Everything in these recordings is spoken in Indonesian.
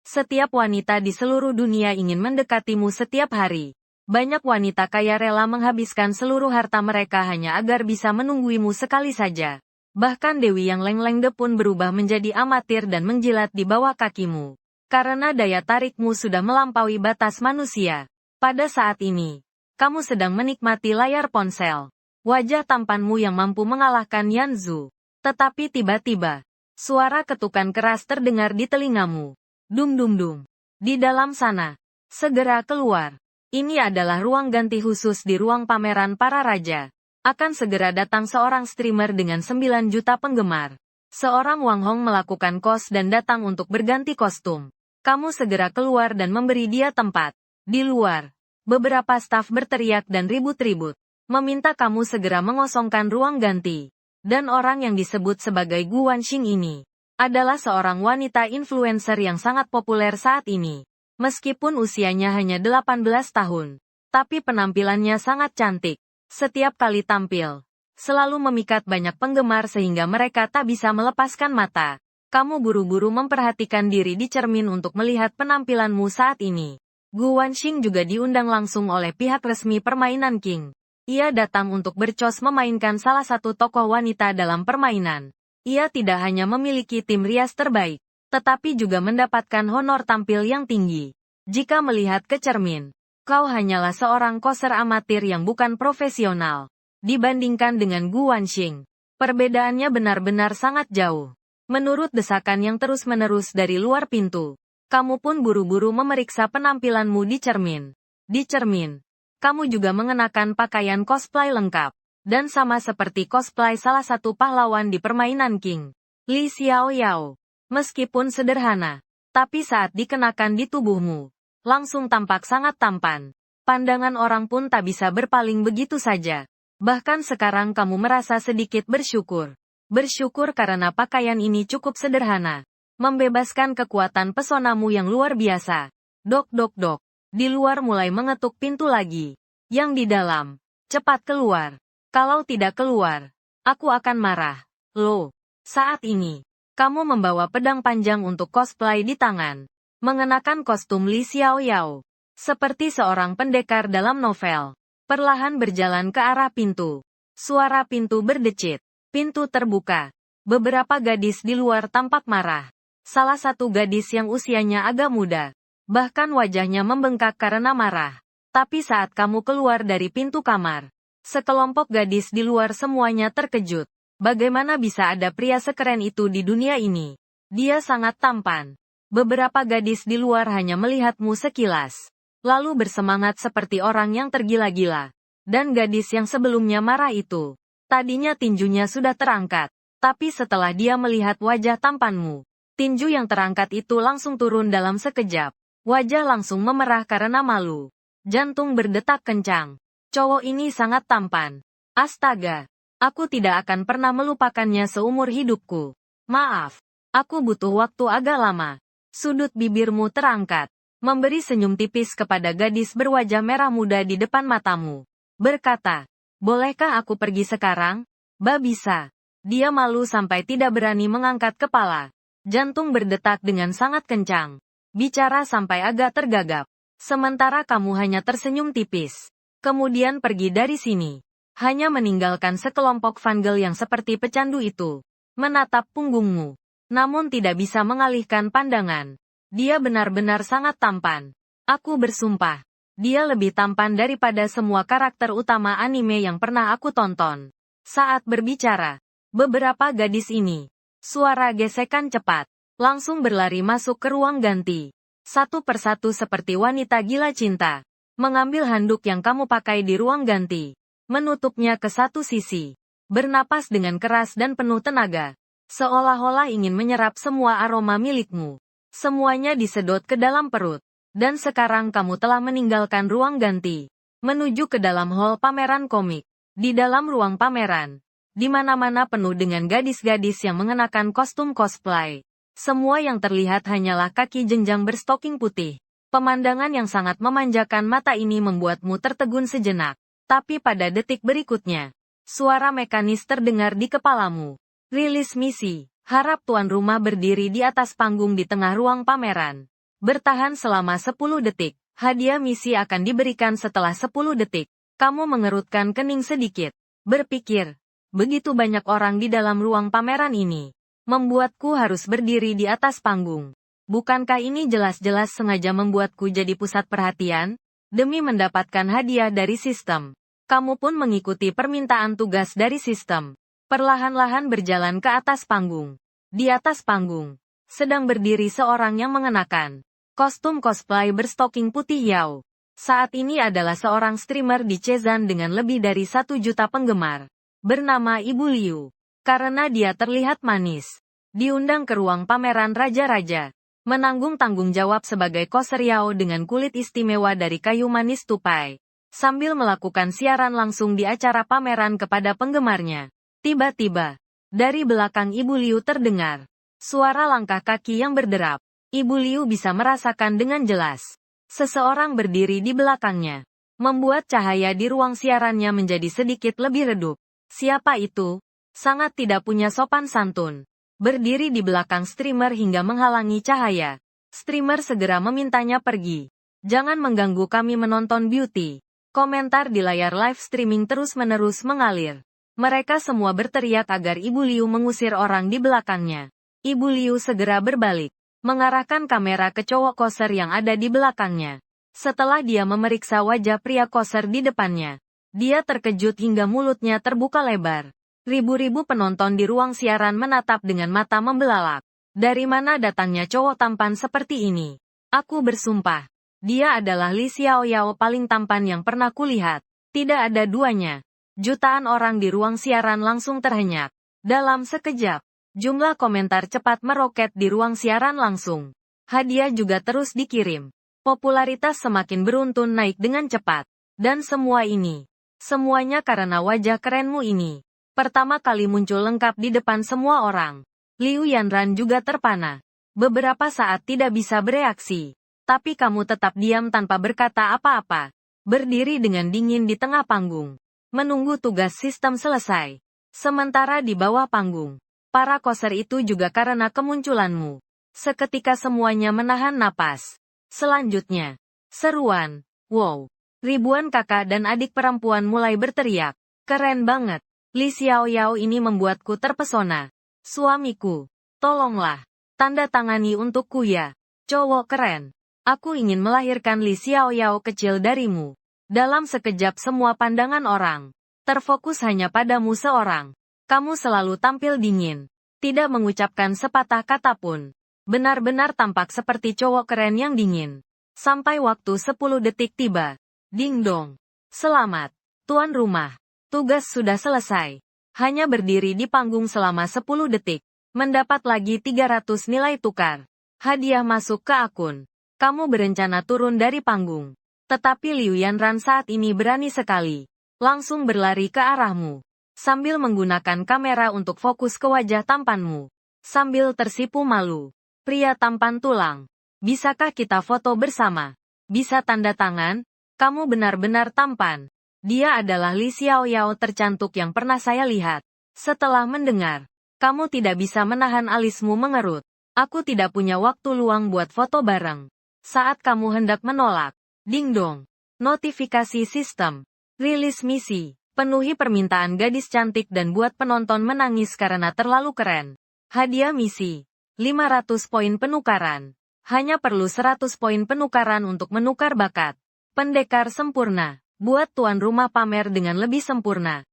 Setiap wanita di seluruh dunia ingin mendekatimu setiap hari. Banyak wanita kaya rela menghabiskan seluruh harta mereka hanya agar bisa menungguimu sekali saja. Bahkan Dewi yang Lenglengde pun berubah menjadi amatir dan menjilat di bawah kakimu. Karena daya tarikmu sudah melampaui batas manusia. Pada saat ini, kamu sedang menikmati layar ponsel. Wajah tampanmu yang mampu mengalahkan Yanzu. Tetapi tiba-tiba, suara ketukan keras terdengar di telingamu. Dum dum dum. Di dalam sana. Segera keluar. Ini adalah ruang ganti khusus di ruang pameran para raja. Akan segera datang seorang streamer dengan 9 juta penggemar. Seorang Wang Hong melakukan kos dan datang untuk berganti kostum. Kamu segera keluar dan memberi dia tempat. Di luar, beberapa staf berteriak dan ribut-ribut. Meminta kamu segera mengosongkan ruang ganti. Dan orang yang disebut sebagai Gu Wanxing ini adalah seorang wanita influencer yang sangat populer saat ini. Meskipun usianya hanya 18 tahun, tapi penampilannya sangat cantik. Setiap kali tampil, selalu memikat banyak penggemar sehingga mereka tak bisa melepaskan mata. Kamu buru-buru memperhatikan diri di cermin untuk melihat penampilanmu saat ini. Gu Wanxing juga diundang langsung oleh pihak resmi permainan King. Ia datang untuk bercos memainkan salah satu tokoh wanita dalam permainan. Ia tidak hanya memiliki tim rias terbaik, tetapi juga mendapatkan honor tampil yang tinggi. Jika melihat ke cermin, kau hanyalah seorang koser amatir yang bukan profesional. Dibandingkan dengan Gu Wanxing, perbedaannya benar-benar sangat jauh. Menurut desakan yang terus-menerus dari luar pintu, kamu pun buru-buru memeriksa penampilanmu di cermin. Di cermin, kamu juga mengenakan pakaian cosplay lengkap, dan sama seperti cosplay salah satu pahlawan di permainan King, Li Xiaoyao. Meskipun sederhana, tapi saat dikenakan di tubuhmu, langsung tampak sangat tampan. Pandangan orang pun tak bisa berpaling begitu saja. Bahkan sekarang kamu merasa sedikit bersyukur. Bersyukur karena pakaian ini cukup sederhana, membebaskan kekuatan pesonamu yang luar biasa. Dok dok dok. Di luar mulai mengetuk pintu lagi. Yang di dalam, cepat keluar. Kalau tidak keluar, aku akan marah. Loh, saat ini, kamu membawa pedang panjang untuk cosplay di tangan. Mengenakan kostum Li Xiaoyao. Seperti seorang pendekar dalam novel. Perlahan berjalan ke arah pintu. Suara pintu berdecit. Pintu terbuka. Beberapa gadis di luar tampak marah. Salah satu gadis yang usianya agak muda. Bahkan wajahnya membengkak karena marah. Tapi saat kamu keluar dari pintu kamar, sekelompok gadis di luar semuanya terkejut. Bagaimana bisa ada pria sekeren itu di dunia ini? Dia sangat tampan. Beberapa gadis di luar hanya melihatmu sekilas, lalu bersemangat seperti orang yang tergila-gila. Dan gadis yang sebelumnya marah itu, tadinya tinjunya sudah terangkat. Tapi setelah dia melihat wajah tampanmu, tinju yang terangkat itu langsung turun dalam sekejap. Wajah langsung memerah karena malu. Jantung berdetak kencang. Cowok ini sangat tampan. Astaga. Aku tidak akan pernah melupakannya seumur hidupku. Maaf. Aku butuh waktu agak lama. Sudut bibirmu terangkat. Memberi senyum tipis kepada gadis berwajah merah muda di depan matamu. Berkata, bolehkah aku pergi sekarang? Bisa. Dia malu sampai tidak berani mengangkat kepala. Jantung berdetak dengan sangat kencang. Bicara sampai agak tergagap. Sementara kamu hanya tersenyum tipis. Kemudian pergi dari sini. Hanya meninggalkan sekelompok fangirl yang seperti pecandu itu. Menatap punggungmu. Namun tidak bisa mengalihkan pandangan. Dia benar-benar sangat tampan. Aku bersumpah. Dia lebih tampan daripada semua karakter utama anime yang pernah aku tonton. Saat berbicara, beberapa gadis ini, suara gesekan cepat, langsung berlari masuk ke ruang ganti. Satu persatu seperti wanita gila cinta. Mengambil handuk yang kamu pakai di ruang ganti. Menutupnya ke satu sisi. Bernapas dengan keras dan penuh tenaga. Seolah-olah ingin menyerap semua aroma milikmu. Semuanya disedot ke dalam perut. Dan sekarang kamu telah meninggalkan ruang ganti. Menuju ke dalam hall pameran komik. Di dalam ruang pameran, di mana-mana penuh dengan gadis-gadis yang mengenakan kostum cosplay. Semua yang terlihat hanyalah kaki jenjang berstoking putih. Pemandangan yang sangat memanjakan mata ini membuatmu tertegun sejenak. Tapi pada detik berikutnya, suara mekanis terdengar di kepalamu. Rilis misi. Harap tuan rumah berdiri di atas panggung di tengah ruang pameran. Bertahan selama 10 detik. Hadiah misi akan diberikan setelah 10 detik. Kamu mengerutkan kening sedikit. Berpikir, begitu banyak orang di dalam ruang pameran ini. Membuatku harus berdiri di atas panggung. Bukankah ini jelas-jelas sengaja membuatku jadi pusat perhatian? Demi mendapatkan hadiah dari sistem. Kamu pun mengikuti permintaan tugas dari sistem. Perlahan-lahan berjalan ke atas panggung. Di atas panggung, sedang berdiri seorang yang mengenakan kostum cosplay berstoking putih Yao. Saat ini adalah seorang streamer di Chezan dengan lebih dari 1 juta penggemar. Bernama Ibu Liu. Karena dia terlihat manis. Diundang ke ruang pameran raja-raja. Menanggung tanggung jawab sebagai koser Yao dengan kulit istimewa dari kayu manis tupai. Sambil melakukan siaran langsung di acara pameran kepada penggemarnya. Tiba-tiba, dari belakang Ibu Liu terdengar suara langkah kaki yang berderap. Ibu Liu bisa merasakan dengan jelas. Seseorang berdiri di belakangnya. Membuat cahaya di ruang siarannya menjadi sedikit lebih redup. Siapa itu? Sangat tidak punya sopan santun. Berdiri di belakang streamer hingga menghalangi cahaya. Streamer segera memintanya pergi. Jangan mengganggu kami menonton beauty. Komentar di layar live streaming terus-menerus mengalir. Mereka semua berteriak agar Ibu Liu mengusir orang di belakangnya. Ibu Liu segera berbalik. Mengarahkan kamera ke cowok koser yang ada di belakangnya. Setelah dia memeriksa wajah pria koser di depannya, dia terkejut hingga mulutnya terbuka lebar. Ribu-ribu penonton di ruang siaran menatap dengan mata membelalak. Dari mana datangnya cowok tampan seperti ini? Aku bersumpah, dia adalah Li Xiaoyao paling tampan yang pernah kulihat. Tidak ada duanya. Jutaan orang di ruang siaran langsung terhenyak. Dalam sekejap, jumlah komentar cepat meroket di ruang siaran langsung. Hadiah juga terus dikirim. Popularitas semakin beruntun naik dengan cepat. Dan semua ini, semuanya karena wajah kerenmu ini. Pertama kali muncul lengkap di depan semua orang. Liu Yanran juga terpana. Beberapa saat tidak bisa bereaksi. Tapi kamu tetap diam tanpa berkata apa-apa. Berdiri dengan dingin di tengah panggung. Menunggu tugas sistem selesai. Sementara di bawah panggung, para koser itu juga karena kemunculanmu. Seketika semuanya menahan napas. Selanjutnya, seruan, wow. Ribuan kakak dan adik perempuan mulai berteriak. Keren banget. Li Xiaoyao ini membuatku terpesona. Suamiku, tolonglah. Tanda tangani untukku ya. Cowok keren. Aku ingin melahirkan Li Xiaoyao kecil darimu. Dalam sekejap semua pandangan orang terfokus hanya padamu seorang. Kamu selalu tampil dingin. Tidak mengucapkan sepatah kata pun. Benar-benar tampak seperti cowok keren yang dingin. Sampai waktu 10 detik tiba. Ding dong. Selamat, tuan rumah. Tugas sudah selesai. Hanya berdiri di panggung selama 10 detik. Mendapat lagi 300 nilai tukar. Hadiah masuk ke akun. Kamu berencana turun dari panggung. Tetapi Liu Yanran saat ini berani sekali. Langsung berlari ke arahmu. Sambil menggunakan kamera untuk fokus ke wajah tampanmu. Sambil tersipu malu. Pria tampan tulang. Bisakah kita foto bersama? Bisa tanda tangan? Kamu benar-benar tampan. Dia adalah Li Xiaoyao tercantik yang pernah saya lihat. Setelah mendengar, kamu tidak bisa menahan alismu mengerut. Aku tidak punya waktu luang buat foto bareng. Saat kamu hendak menolak, ding dong. Notifikasi sistem. Rilis misi. Penuhi permintaan gadis cantik dan buat penonton menangis karena terlalu keren. Hadiah misi. 500 poin penukaran. Hanya perlu 100 poin penukaran untuk menukar bakat. Pendekar sempurna. Buat tuan rumah pamer dengan lebih sempurna.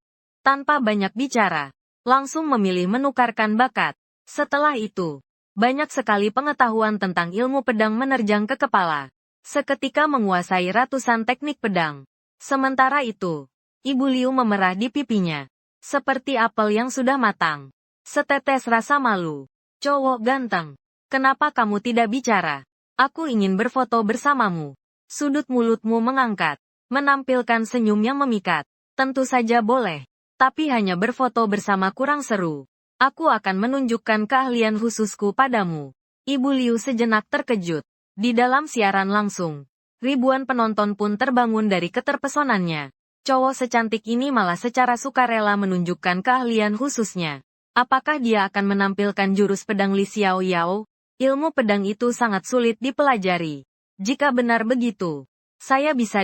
Tanpa banyak bicara, langsung memilih menukarkan bakat. Setelah itu, banyak sekali pengetahuan tentang ilmu pedang menerjang ke kepala. Seketika menguasai ratusan teknik pedang. Sementara itu, Ibu Liu memerah di pipinya. Seperti apel yang sudah matang. Setetes rasa malu. Cowok ganteng. Kenapa kamu tidak bicara? Aku ingin berfoto bersamamu. Sudut mulutmu mengangkat. Menampilkan senyum yang memikat. Tentu saja boleh. Tapi hanya berfoto bersama kurang seru. Aku akan menunjukkan keahlian khususku padamu. Ibu Liu sejenak terkejut. Di dalam siaran langsung, ribuan penonton pun terbangun dari keterpesonannya. Cowok secantik ini malah secara sukarela menunjukkan keahlian khususnya. Apakah dia akan menampilkan jurus pedang Li Xiaoyao? Ilmu pedang itu sangat sulit dipelajari. Jika benar begitu, saya bisa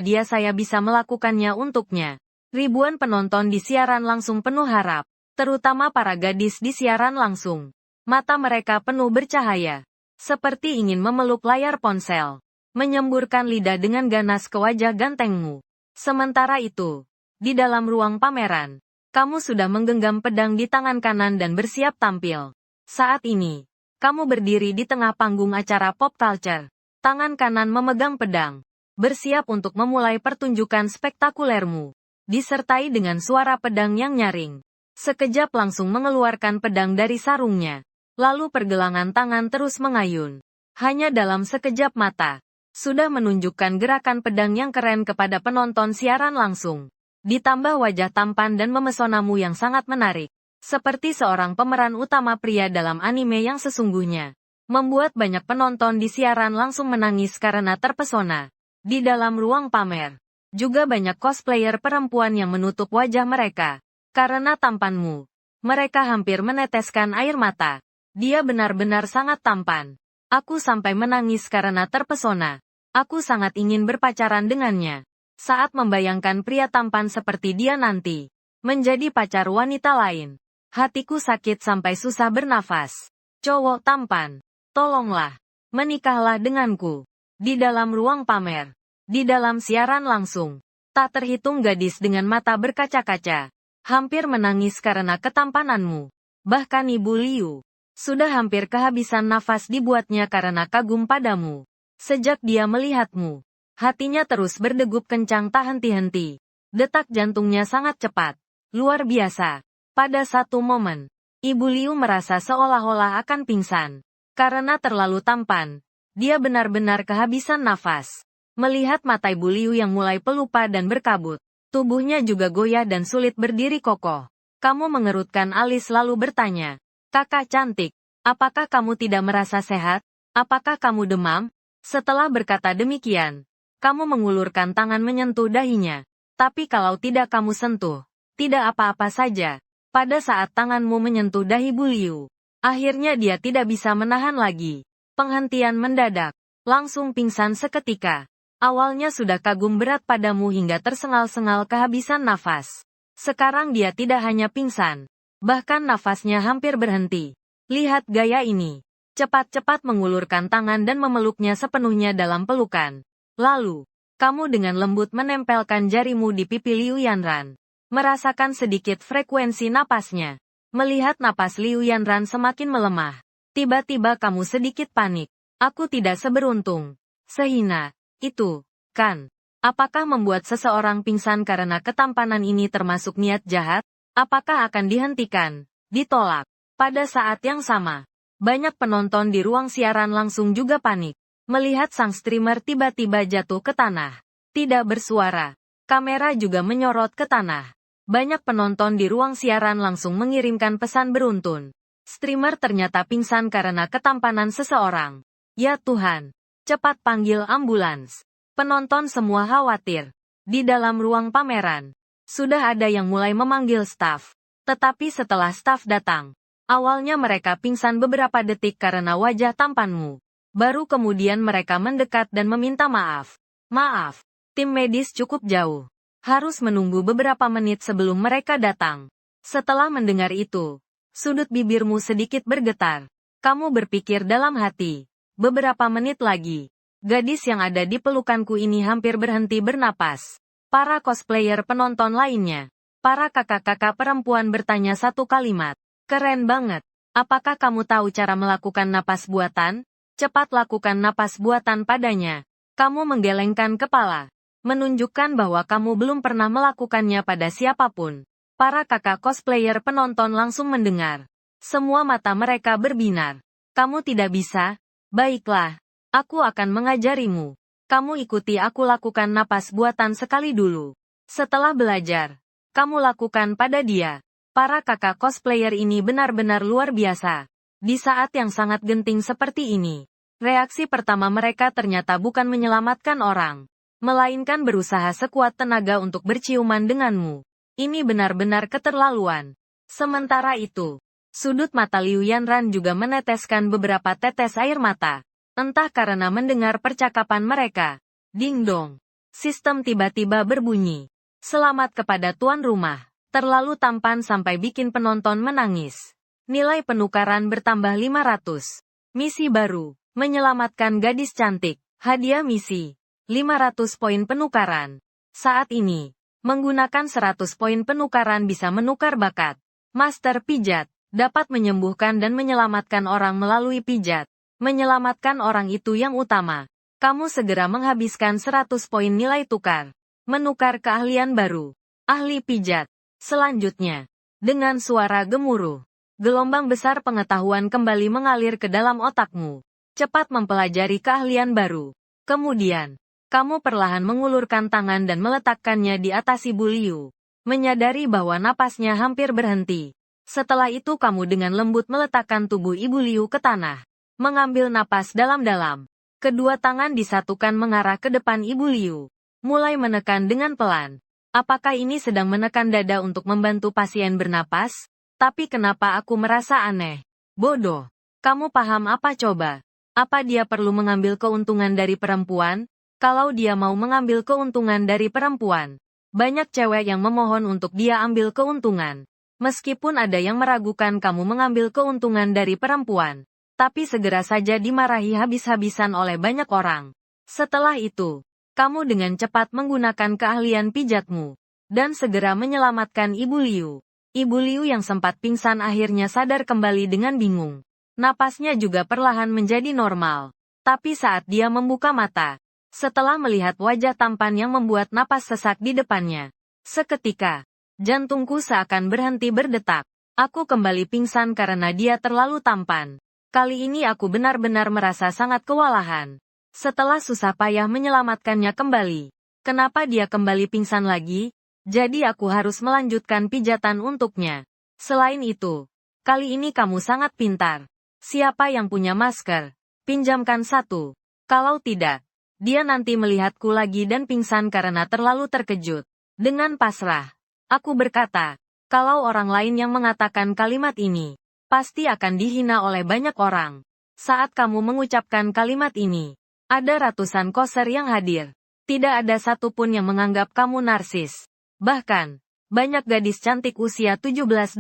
melakukannya untuknya. Ribuan penonton di siaran langsung penuh harap, terutama para gadis di siaran langsung. Mata mereka penuh bercahaya, seperti ingin memeluk layar ponsel, menyemburkan lidah dengan ganas ke wajah gantengmu. Sementara itu, di dalam ruang pameran, kamu sudah menggenggam pedang di tangan kanan dan bersiap tampil. Saat ini, kamu berdiri di tengah panggung acara pop culture. Tangan kanan memegang pedang, bersiap untuk memulai pertunjukan spektakulermu. Disertai dengan suara pedang yang nyaring. Sekejap langsung mengeluarkan pedang dari sarungnya. Lalu pergelangan tangan terus mengayun. Hanya dalam sekejap mata, sudah menunjukkan gerakan pedang yang keren kepada penonton siaran langsung. Ditambah wajah tampan dan memesonamu yang sangat menarik. Seperti seorang pemeran utama pria dalam anime yang sesungguhnya. Membuat banyak penonton di siaran langsung menangis karena terpesona. Di dalam ruang pamer, juga banyak cosplayer perempuan yang menutup wajah mereka. Karena tampanmu, mereka hampir meneteskan air mata. Dia benar-benar sangat tampan. Aku sampai menangis karena terpesona. Aku sangat ingin berpacaran dengannya. Saat membayangkan pria tampan seperti dia nanti menjadi pacar wanita lain, hatiku sakit sampai susah bernafas. Cowok tampan, tolonglah, menikahlah denganku. Di dalam ruang pamer, di dalam siaran langsung, tak terhitung gadis dengan mata berkaca-kaca, hampir menangis karena ketampananmu. Bahkan Ibu Liu sudah hampir kehabisan nafas dibuatnya karena kagum padamu. Sejak dia melihatmu, hatinya terus berdegup kencang tak henti-henti. Detak jantungnya sangat cepat, luar biasa. Pada satu momen, Ibu Liu merasa seolah-olah akan pingsan. Karena terlalu tampan, dia benar-benar kehabisan nafas. Melihat mata Ibu Liu yang mulai pelupa dan berkabut, tubuhnya juga goyah dan sulit berdiri kokoh. Kamu mengerutkan alis lalu bertanya, "Kakak cantik, apakah kamu tidak merasa sehat? Apakah kamu demam?" Setelah berkata demikian, kamu mengulurkan tangan menyentuh dahinya. Tapi kalau tidak kamu sentuh, tidak apa-apa saja. Pada saat tanganmu menyentuh dahi Bu Liu, akhirnya dia tidak bisa menahan lagi. Penghentian mendadak, langsung pingsan seketika. Awalnya sudah kagum berat padamu hingga tersengal-sengal kehabisan nafas. Sekarang dia tidak hanya pingsan, bahkan nafasnya hampir berhenti. Lihat gaya ini. Cepat-cepat mengulurkan tangan dan memeluknya sepenuhnya dalam pelukan. Lalu, kamu dengan lembut menempelkan jarimu di pipi Liu Yanran. Merasakan sedikit frekuensi napasnya. Melihat napas Liu Yanran semakin melemah. Tiba-tiba kamu sedikit panik. Aku tidak seberuntung. Sehina, itu, kan? Apakah membuat seseorang pingsan karena ketampanan ini termasuk niat jahat? Apakah akan dihentikan? Ditolak. Pada saat yang sama, banyak penonton di ruang siaran langsung juga panik. Melihat sang streamer tiba-tiba jatuh ke tanah. Tidak bersuara. Kamera juga menyorot ke tanah. Banyak penonton di ruang siaran langsung mengirimkan pesan beruntun. Streamer ternyata pingsan karena ketampanan seseorang. Ya Tuhan. Cepat panggil ambulans. Penonton semua khawatir. Di dalam ruang pameran, sudah ada yang mulai memanggil staf. Tetapi setelah staf datang, awalnya mereka pingsan beberapa detik karena wajah tampanmu. Baru kemudian mereka mendekat dan meminta maaf. Maaf, tim medis cukup jauh. Harus menunggu beberapa menit sebelum mereka datang. Setelah mendengar itu, sudut bibirmu sedikit bergetar. Kamu berpikir dalam hati. Beberapa menit lagi, gadis yang ada di pelukanku ini hampir berhenti bernapas. Para cosplayer penonton lainnya, para kakak-kakak perempuan bertanya satu kalimat. Keren banget. Apakah kamu tahu cara melakukan napas buatan? Cepat lakukan napas buatan padanya. Kamu menggelengkan kepala, menunjukkan bahwa kamu belum pernah melakukannya pada siapapun. Para kakak cosplayer penonton langsung mendengar. Semua mata mereka berbinar. Kamu tidak bisa? Baiklah, aku akan mengajarimu. Kamu ikuti aku lakukan napas buatan sekali dulu. Setelah belajar, kamu lakukan pada dia. Para kakak cosplayer ini benar-benar luar biasa. Di saat yang sangat genting seperti ini, reaksi pertama mereka ternyata bukan menyelamatkan orang, melainkan berusaha sekuat tenaga untuk berciuman denganmu. Ini benar-benar keterlaluan. Sementara itu, Sudut mata Liu Yanran juga meneteskan beberapa tetes air mata. Entah karena mendengar percakapan mereka. Ding dong. Sistem tiba-tiba berbunyi. Selamat kepada tuan rumah. Terlalu tampan sampai bikin penonton menangis. Nilai penukaran bertambah 500. Misi baru. Menyelamatkan gadis cantik. Hadiah misi. 500 poin penukaran. Saat ini, menggunakan 100 poin penukaran bisa menukar bakat. Master pijat. Dapat menyembuhkan dan menyelamatkan orang melalui pijat. Menyelamatkan orang itu yang utama. Kamu segera menghabiskan 100 poin nilai tukar. Menukar keahlian baru. Ahli pijat. Selanjutnya, dengan suara gemuruh, gelombang besar pengetahuan kembali mengalir ke dalam otakmu. Cepat mempelajari keahlian baru. Kemudian, kamu perlahan mengulurkan tangan dan meletakkannya di atas Ibu Liu. Menyadari bahwa napasnya hampir berhenti. Setelah itu kamu dengan lembut meletakkan tubuh Ibu Liu ke tanah. Mengambil napas dalam-dalam. Kedua tangan disatukan mengarah ke depan Ibu Liu. Mulai menekan dengan pelan. Apakah ini sedang menekan dada untuk membantu pasien bernapas? Tapi kenapa aku merasa aneh? Bodoh. Kamu paham apa coba? Apa dia perlu mengambil keuntungan dari perempuan? Kalau dia mau mengambil keuntungan dari perempuan, banyak cewek yang memohon untuk dia ambil keuntungan. Meskipun ada yang meragukan kamu mengambil keuntungan dari perempuan, tapi segera saja dimarahi habis-habisan oleh banyak orang. Setelah itu, kamu dengan cepat menggunakan keahlian pijatmu, dan segera menyelamatkan Ibu Liu. Ibu Liu yang sempat pingsan akhirnya sadar kembali dengan bingung. Napasnya juga perlahan menjadi normal. Tapi saat dia membuka mata, setelah melihat wajah tampan yang membuat napas sesak di depannya, seketika, jantungku seakan berhenti berdetak. Aku kembali pingsan karena dia terlalu tampan. Kali ini aku benar-benar merasa sangat kewalahan. Setelah susah payah menyelamatkannya kembali, kenapa dia kembali pingsan lagi? Jadi aku harus melanjutkan pijatan untuknya. Selain itu, kali ini kamu sangat pintar. Siapa yang punya masker? Pinjamkan satu. Kalau tidak, dia nanti melihatku lagi dan pingsan karena terlalu terkejut. Dengan pasrah, aku berkata, kalau orang lain yang mengatakan kalimat ini, pasti akan dihina oleh banyak orang. Saat kamu mengucapkan kalimat ini, ada ratusan koser yang hadir. Tidak ada satupun yang menganggap kamu narsis. Bahkan, banyak gadis cantik usia 17-18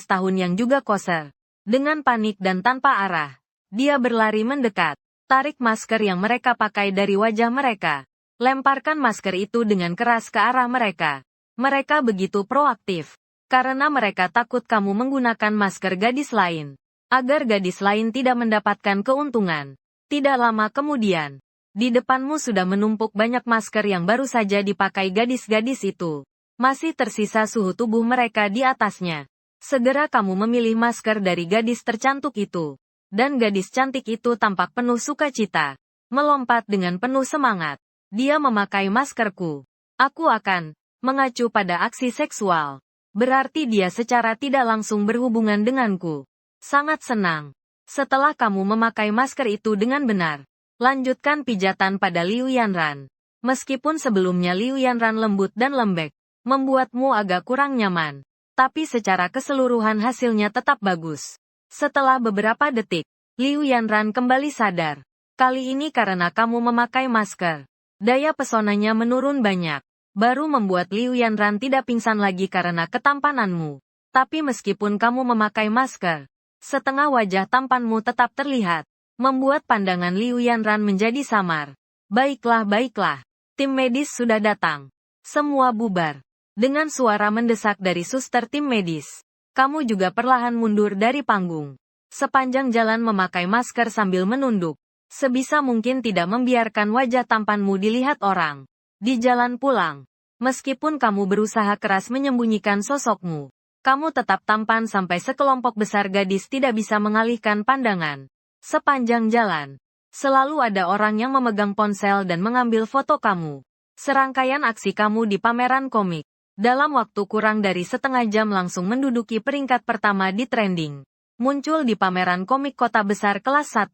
tahun yang juga koser. Dengan panik dan tanpa arah, dia berlari mendekat. Tarik masker yang mereka pakai dari wajah mereka. Lemparkan masker itu dengan keras ke arah mereka. Mereka begitu proaktif. Karena mereka takut kamu menggunakan masker gadis lain. Agar gadis lain tidak mendapatkan keuntungan. Tidak lama kemudian, di depanmu sudah menumpuk banyak masker yang baru saja dipakai gadis-gadis itu. Masih tersisa suhu tubuh mereka di atasnya. Segera kamu memilih masker dari gadis tercantik itu. Dan gadis cantik itu tampak penuh sukacita. Melompat dengan penuh semangat. Dia memakai maskerku. Aku akan mengacu pada aksi seksual. Berarti dia secara tidak langsung berhubungan denganku. Sangat senang. Setelah kamu memakai masker itu dengan benar, lanjutkan pijatan pada Liu Yanran. Meskipun sebelumnya Liu Yanran lembut dan lembek, membuatmu agak kurang nyaman. Tapi secara keseluruhan hasilnya tetap bagus. Setelah beberapa detik, Liu Yanran kembali sadar. Kali ini karena kamu memakai masker. Daya pesonanya menurun banyak. Baru membuat Liu Yanran tidak pingsan lagi karena ketampananmu. Tapi meskipun kamu memakai masker, setengah wajah tampanmu tetap terlihat. Membuat pandangan Liu Yanran menjadi samar. Baiklah, baiklah. Tim medis sudah datang. Semua bubar. Dengan suara mendesak dari suster tim medis. Kamu juga perlahan mundur dari panggung. Sepanjang jalan memakai masker sambil menunduk. Sebisa mungkin tidak membiarkan wajah tampanmu dilihat orang. Di jalan pulang, meskipun kamu berusaha keras menyembunyikan sosokmu, kamu tetap tampan sampai sekelompok besar gadis tidak bisa mengalihkan pandangan. Sepanjang jalan, selalu ada orang yang memegang ponsel dan mengambil foto kamu. Serangkaian aksi kamu di pameran komik. Dalam waktu kurang dari setengah jam langsung menduduki peringkat pertama di trending. Muncul di pameran komik kota besar kelas 1.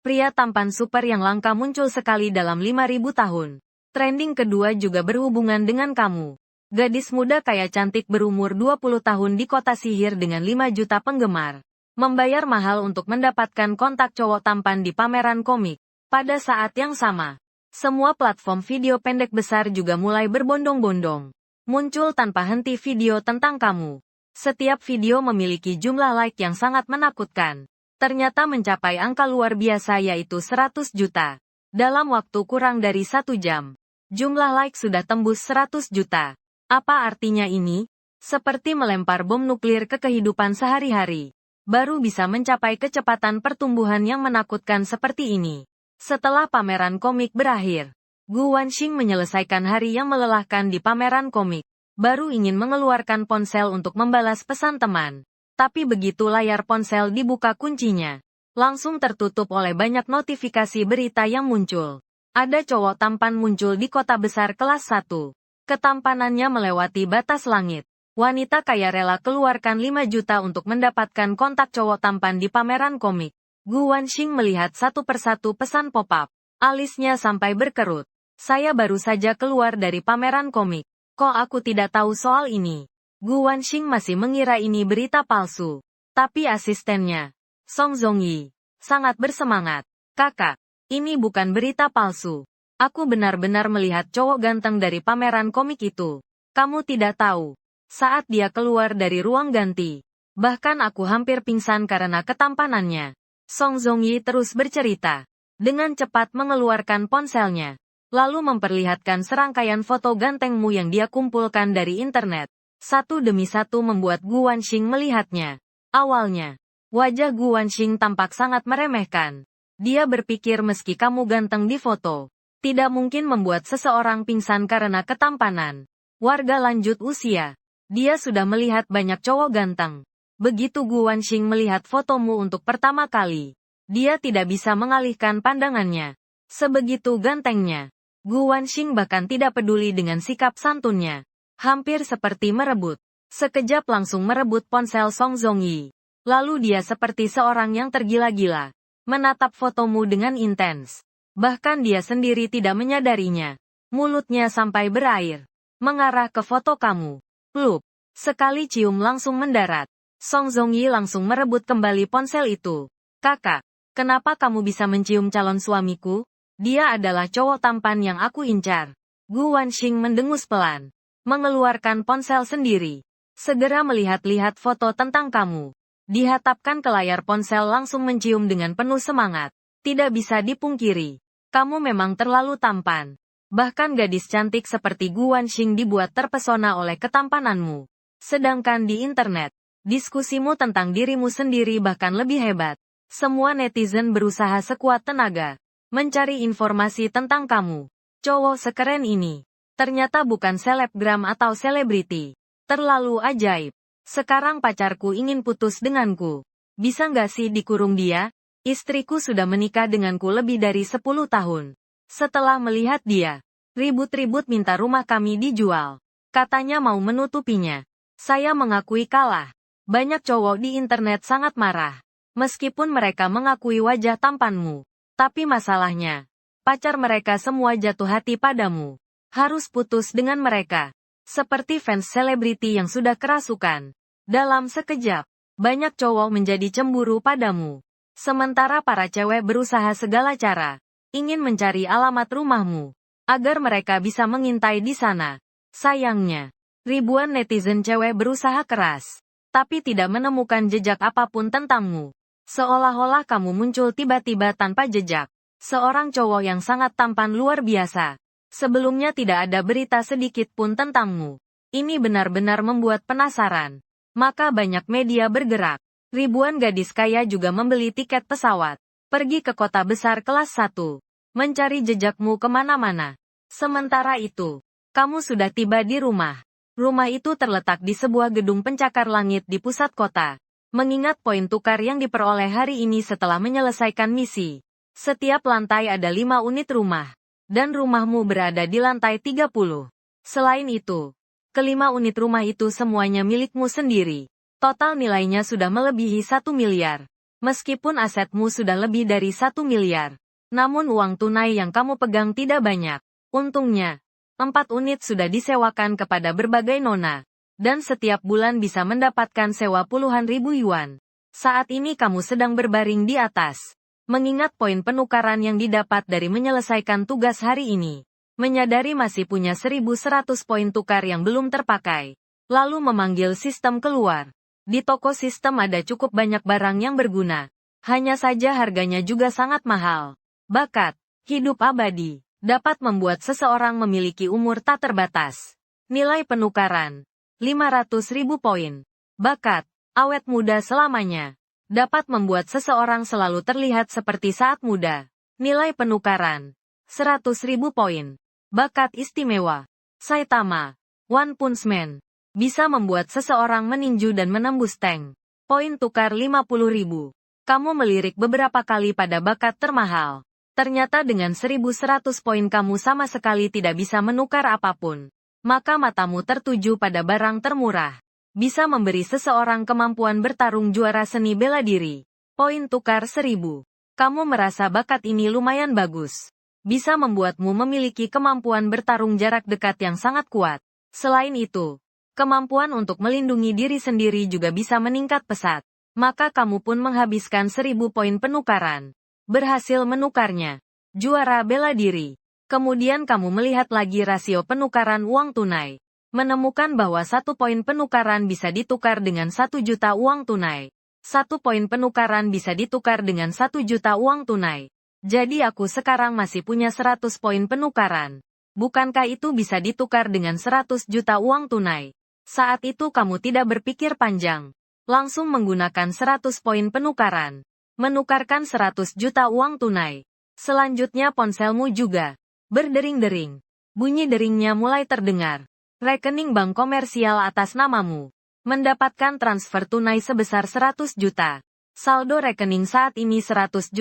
Pria tampan super yang langka muncul sekali dalam 5.000 tahun. Trending kedua juga berhubungan dengan kamu. Gadis muda kaya cantik berumur 20 tahun di kota sihir dengan 5 juta penggemar. Membayar mahal untuk mendapatkan kontak cowok tampan di pameran komik. Pada saat yang sama, semua platform video pendek besar juga mulai berbondong-bondong. Muncul tanpa henti video tentang kamu. Setiap video memiliki jumlah like yang sangat menakutkan. Ternyata mencapai angka luar biasa yaitu 100 juta. Dalam waktu kurang dari 1 jam. Jumlah like sudah tembus 100 juta. Apa artinya ini? Seperti melempar bom nuklir ke kehidupan sehari-hari. Baru bisa mencapai kecepatan pertumbuhan yang menakutkan seperti ini. Setelah pameran komik berakhir, Gu Wanxing menyelesaikan hari yang melelahkan di pameran komik. Baru ingin mengeluarkan ponsel untuk membalas pesan teman. Tapi begitu layar ponsel dibuka kuncinya, langsung tertutup oleh banyak notifikasi berita yang muncul. Ada cowok tampan muncul di kota besar kelas 1. Ketampanannya melewati batas langit. Wanita kaya rela keluarkan 5 juta untuk mendapatkan kontak cowok tampan di pameran komik. Gu Wanxing melihat satu persatu pesan pop-up. Alisnya sampai berkerut. Saya baru saja keluar dari pameran komik. Kok aku tidak tahu soal ini? Gu Wanxing masih mengira ini berita palsu. Tapi asistennya, Song Zongyi, sangat bersemangat. Kakak, ini bukan berita palsu. Aku benar-benar melihat cowok ganteng dari pameran komik itu. Kamu tidak tahu. Saat dia keluar dari ruang ganti, bahkan aku hampir pingsan karena ketampanannya. Song Zongyi terus bercerita. Dengan cepat mengeluarkan ponselnya. Lalu memperlihatkan serangkaian foto gantengmu yang dia kumpulkan dari internet. Satu demi satu membuat Gu Wanxing melihatnya. Awalnya, wajah Gu Wanxing tampak sangat meremehkan. Dia berpikir meski kamu ganteng di foto, tidak mungkin membuat seseorang pingsan karena ketampanan. Warga lanjut usia. Dia sudah melihat banyak cowok ganteng. Begitu Gu Wanxing melihat fotomu untuk pertama kali, dia tidak bisa mengalihkan pandangannya. Sebegitu gantengnya. Gu Wanxing bahkan tidak peduli dengan sikap santunnya. Hampir seperti merebut. Sekejap langsung merebut ponsel Song Zongyi. Lalu dia seperti seorang yang tergila-gila. Menatap fotomu dengan intens. Bahkan dia sendiri tidak menyadarinya. Mulutnya sampai berair. Mengarah ke foto kamu. Plup. Sekali cium langsung mendarat. Song Zongyi langsung merebut kembali ponsel itu. Kakak, kenapa kamu bisa mencium calon suamiku? Dia adalah cowok tampan yang aku incar. Gu Wanxing mendengus pelan. Mengeluarkan ponsel sendiri. Segera melihat-lihat foto tentang kamu. Dihatapkan ke layar ponsel langsung mencium dengan penuh semangat. Tidak bisa dipungkiri. Kamu memang terlalu tampan. Bahkan gadis cantik seperti Gu Wanxing dibuat terpesona oleh ketampananmu. Sedangkan di internet, diskusimu tentang dirimu sendiri bahkan lebih hebat. Semua netizen berusaha sekuat tenaga mencari informasi tentang kamu. Cowok sekeren ini ternyata bukan selebgram atau selebriti. Terlalu ajaib. Sekarang pacarku ingin putus denganku. Bisa nggak sih dikurung dia? Istriku sudah menikah denganku lebih dari 10 tahun. Setelah melihat dia, ribut-ribut minta rumah kami dijual. Katanya mau menutupinya. Saya mengakui kalah. Banyak cowok di internet sangat marah. Meskipun mereka mengakui wajah tampanmu. Tapi masalahnya, pacar mereka semua jatuh hati padamu. Harus putus dengan mereka. Seperti fans selebriti yang sudah kerasukan. Dalam sekejap, banyak cowok menjadi cemburu padamu. Sementara para cewek berusaha segala cara, ingin mencari alamat rumahmu, agar mereka bisa mengintai di sana. Sayangnya, ribuan netizen cewek berusaha keras, tapi tidak menemukan jejak apapun tentangmu. Seolah-olah kamu muncul tiba-tiba tanpa jejak. Seorang cowok yang sangat tampan luar biasa. Sebelumnya tidak ada berita sedikit pun tentangmu. Ini benar-benar membuat penasaran. Maka banyak media bergerak. Ribuan gadis kaya juga membeli tiket pesawat. Pergi ke kota besar kelas 1. Mencari jejakmu kemana-mana. Sementara itu, kamu sudah tiba di rumah. Rumah itu terletak di sebuah gedung pencakar langit di pusat kota. Mengingat poin tukar yang diperoleh hari ini setelah menyelesaikan misi. Setiap lantai ada 5 unit rumah. Dan rumahmu berada di lantai 30. Selain itu, kelima unit rumah itu semuanya milikmu sendiri. Total nilainya sudah melebihi 1 miliar. Meskipun asetmu sudah lebih dari 1 miliar. Namun uang tunai yang kamu pegang tidak banyak. Untungnya, 4 unit sudah disewakan kepada berbagai nona. Dan setiap bulan bisa mendapatkan sewa puluhan ribu yuan. Saat ini kamu sedang berbaring di atas. Mengingat poin penukaran yang didapat dari menyelesaikan tugas hari ini. Menyadari masih punya 1.100 poin tukar yang belum terpakai. Lalu memanggil sistem keluar. Di toko sistem ada cukup banyak barang yang berguna. Hanya saja harganya juga sangat mahal. Bakat, hidup abadi, dapat membuat seseorang memiliki umur tak terbatas. Nilai penukaran, 500.000 poin. Bakat, awet muda selamanya. Dapat membuat seseorang selalu terlihat seperti saat muda. Nilai penukaran, 100.000 poin. Bakat istimewa, Saitama, One Punch Man. Bisa membuat seseorang meninju dan menembus tank. Poin tukar 50.000. Kamu melirik beberapa kali pada bakat termahal. Ternyata dengan 1.100 poin kamu sama sekali tidak bisa menukar apapun. Maka matamu tertuju pada barang termurah. Bisa memberi seseorang kemampuan bertarung juara seni bela diri. Poin tukar 1.000. Kamu merasa bakat ini lumayan bagus. Bisa membuatmu memiliki kemampuan bertarung jarak dekat yang sangat kuat. Selain itu, kemampuan untuk melindungi diri sendiri juga bisa meningkat pesat. Maka kamu pun menghabiskan 1.000 poin penukaran. Berhasil menukarnya. Juara bela diri. Kemudian kamu melihat lagi rasio penukaran uang tunai. Menemukan bahwa 1 poin penukaran bisa ditukar dengan 1 juta uang tunai. 1 poin penukaran bisa ditukar dengan 1 juta uang tunai. Jadi aku sekarang masih punya 100 poin penukaran. Bukankah itu bisa ditukar dengan 100 juta uang tunai? Saat itu kamu tidak berpikir panjang. Langsung menggunakan 100 poin penukaran. Menukarkan 100 juta uang tunai. Selanjutnya ponselmu juga berdering-dering. Bunyi deringnya mulai terdengar. Rekening bank komersial atas namamu. Mendapatkan transfer tunai sebesar 100 juta. Saldo rekening saat ini 100.700.000.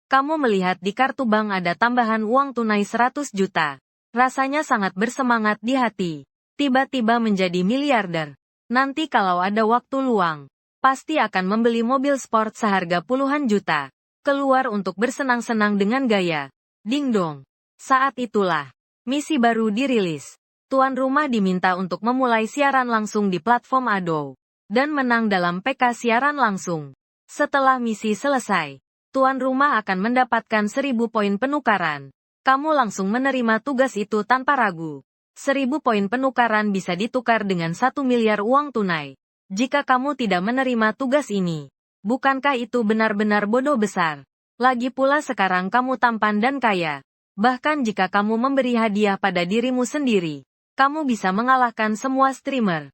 Kamu melihat di kartu bank ada tambahan uang tunai 100 juta. Rasanya sangat bersemangat di hati. Tiba-tiba menjadi miliarder. Nanti kalau ada waktu luang, pasti akan membeli mobil sport seharga puluhan juta. Keluar untuk bersenang-senang dengan gaya. Ding dong. Saat itulah, misi baru dirilis. Tuan rumah diminta untuk memulai siaran langsung di platform Ado. Dan menang dalam PK siaran langsung. Setelah misi selesai, tuan rumah akan mendapatkan 1.000 poin penukaran. Kamu langsung menerima tugas itu tanpa ragu. 1.000 poin penukaran bisa ditukar dengan 1 miliar uang tunai. Jika kamu tidak menerima tugas ini, bukankah itu benar-benar bodoh besar? Lagi pula sekarang kamu tampan dan kaya. Bahkan jika kamu memberi hadiah pada dirimu sendiri, kamu bisa mengalahkan semua streamer.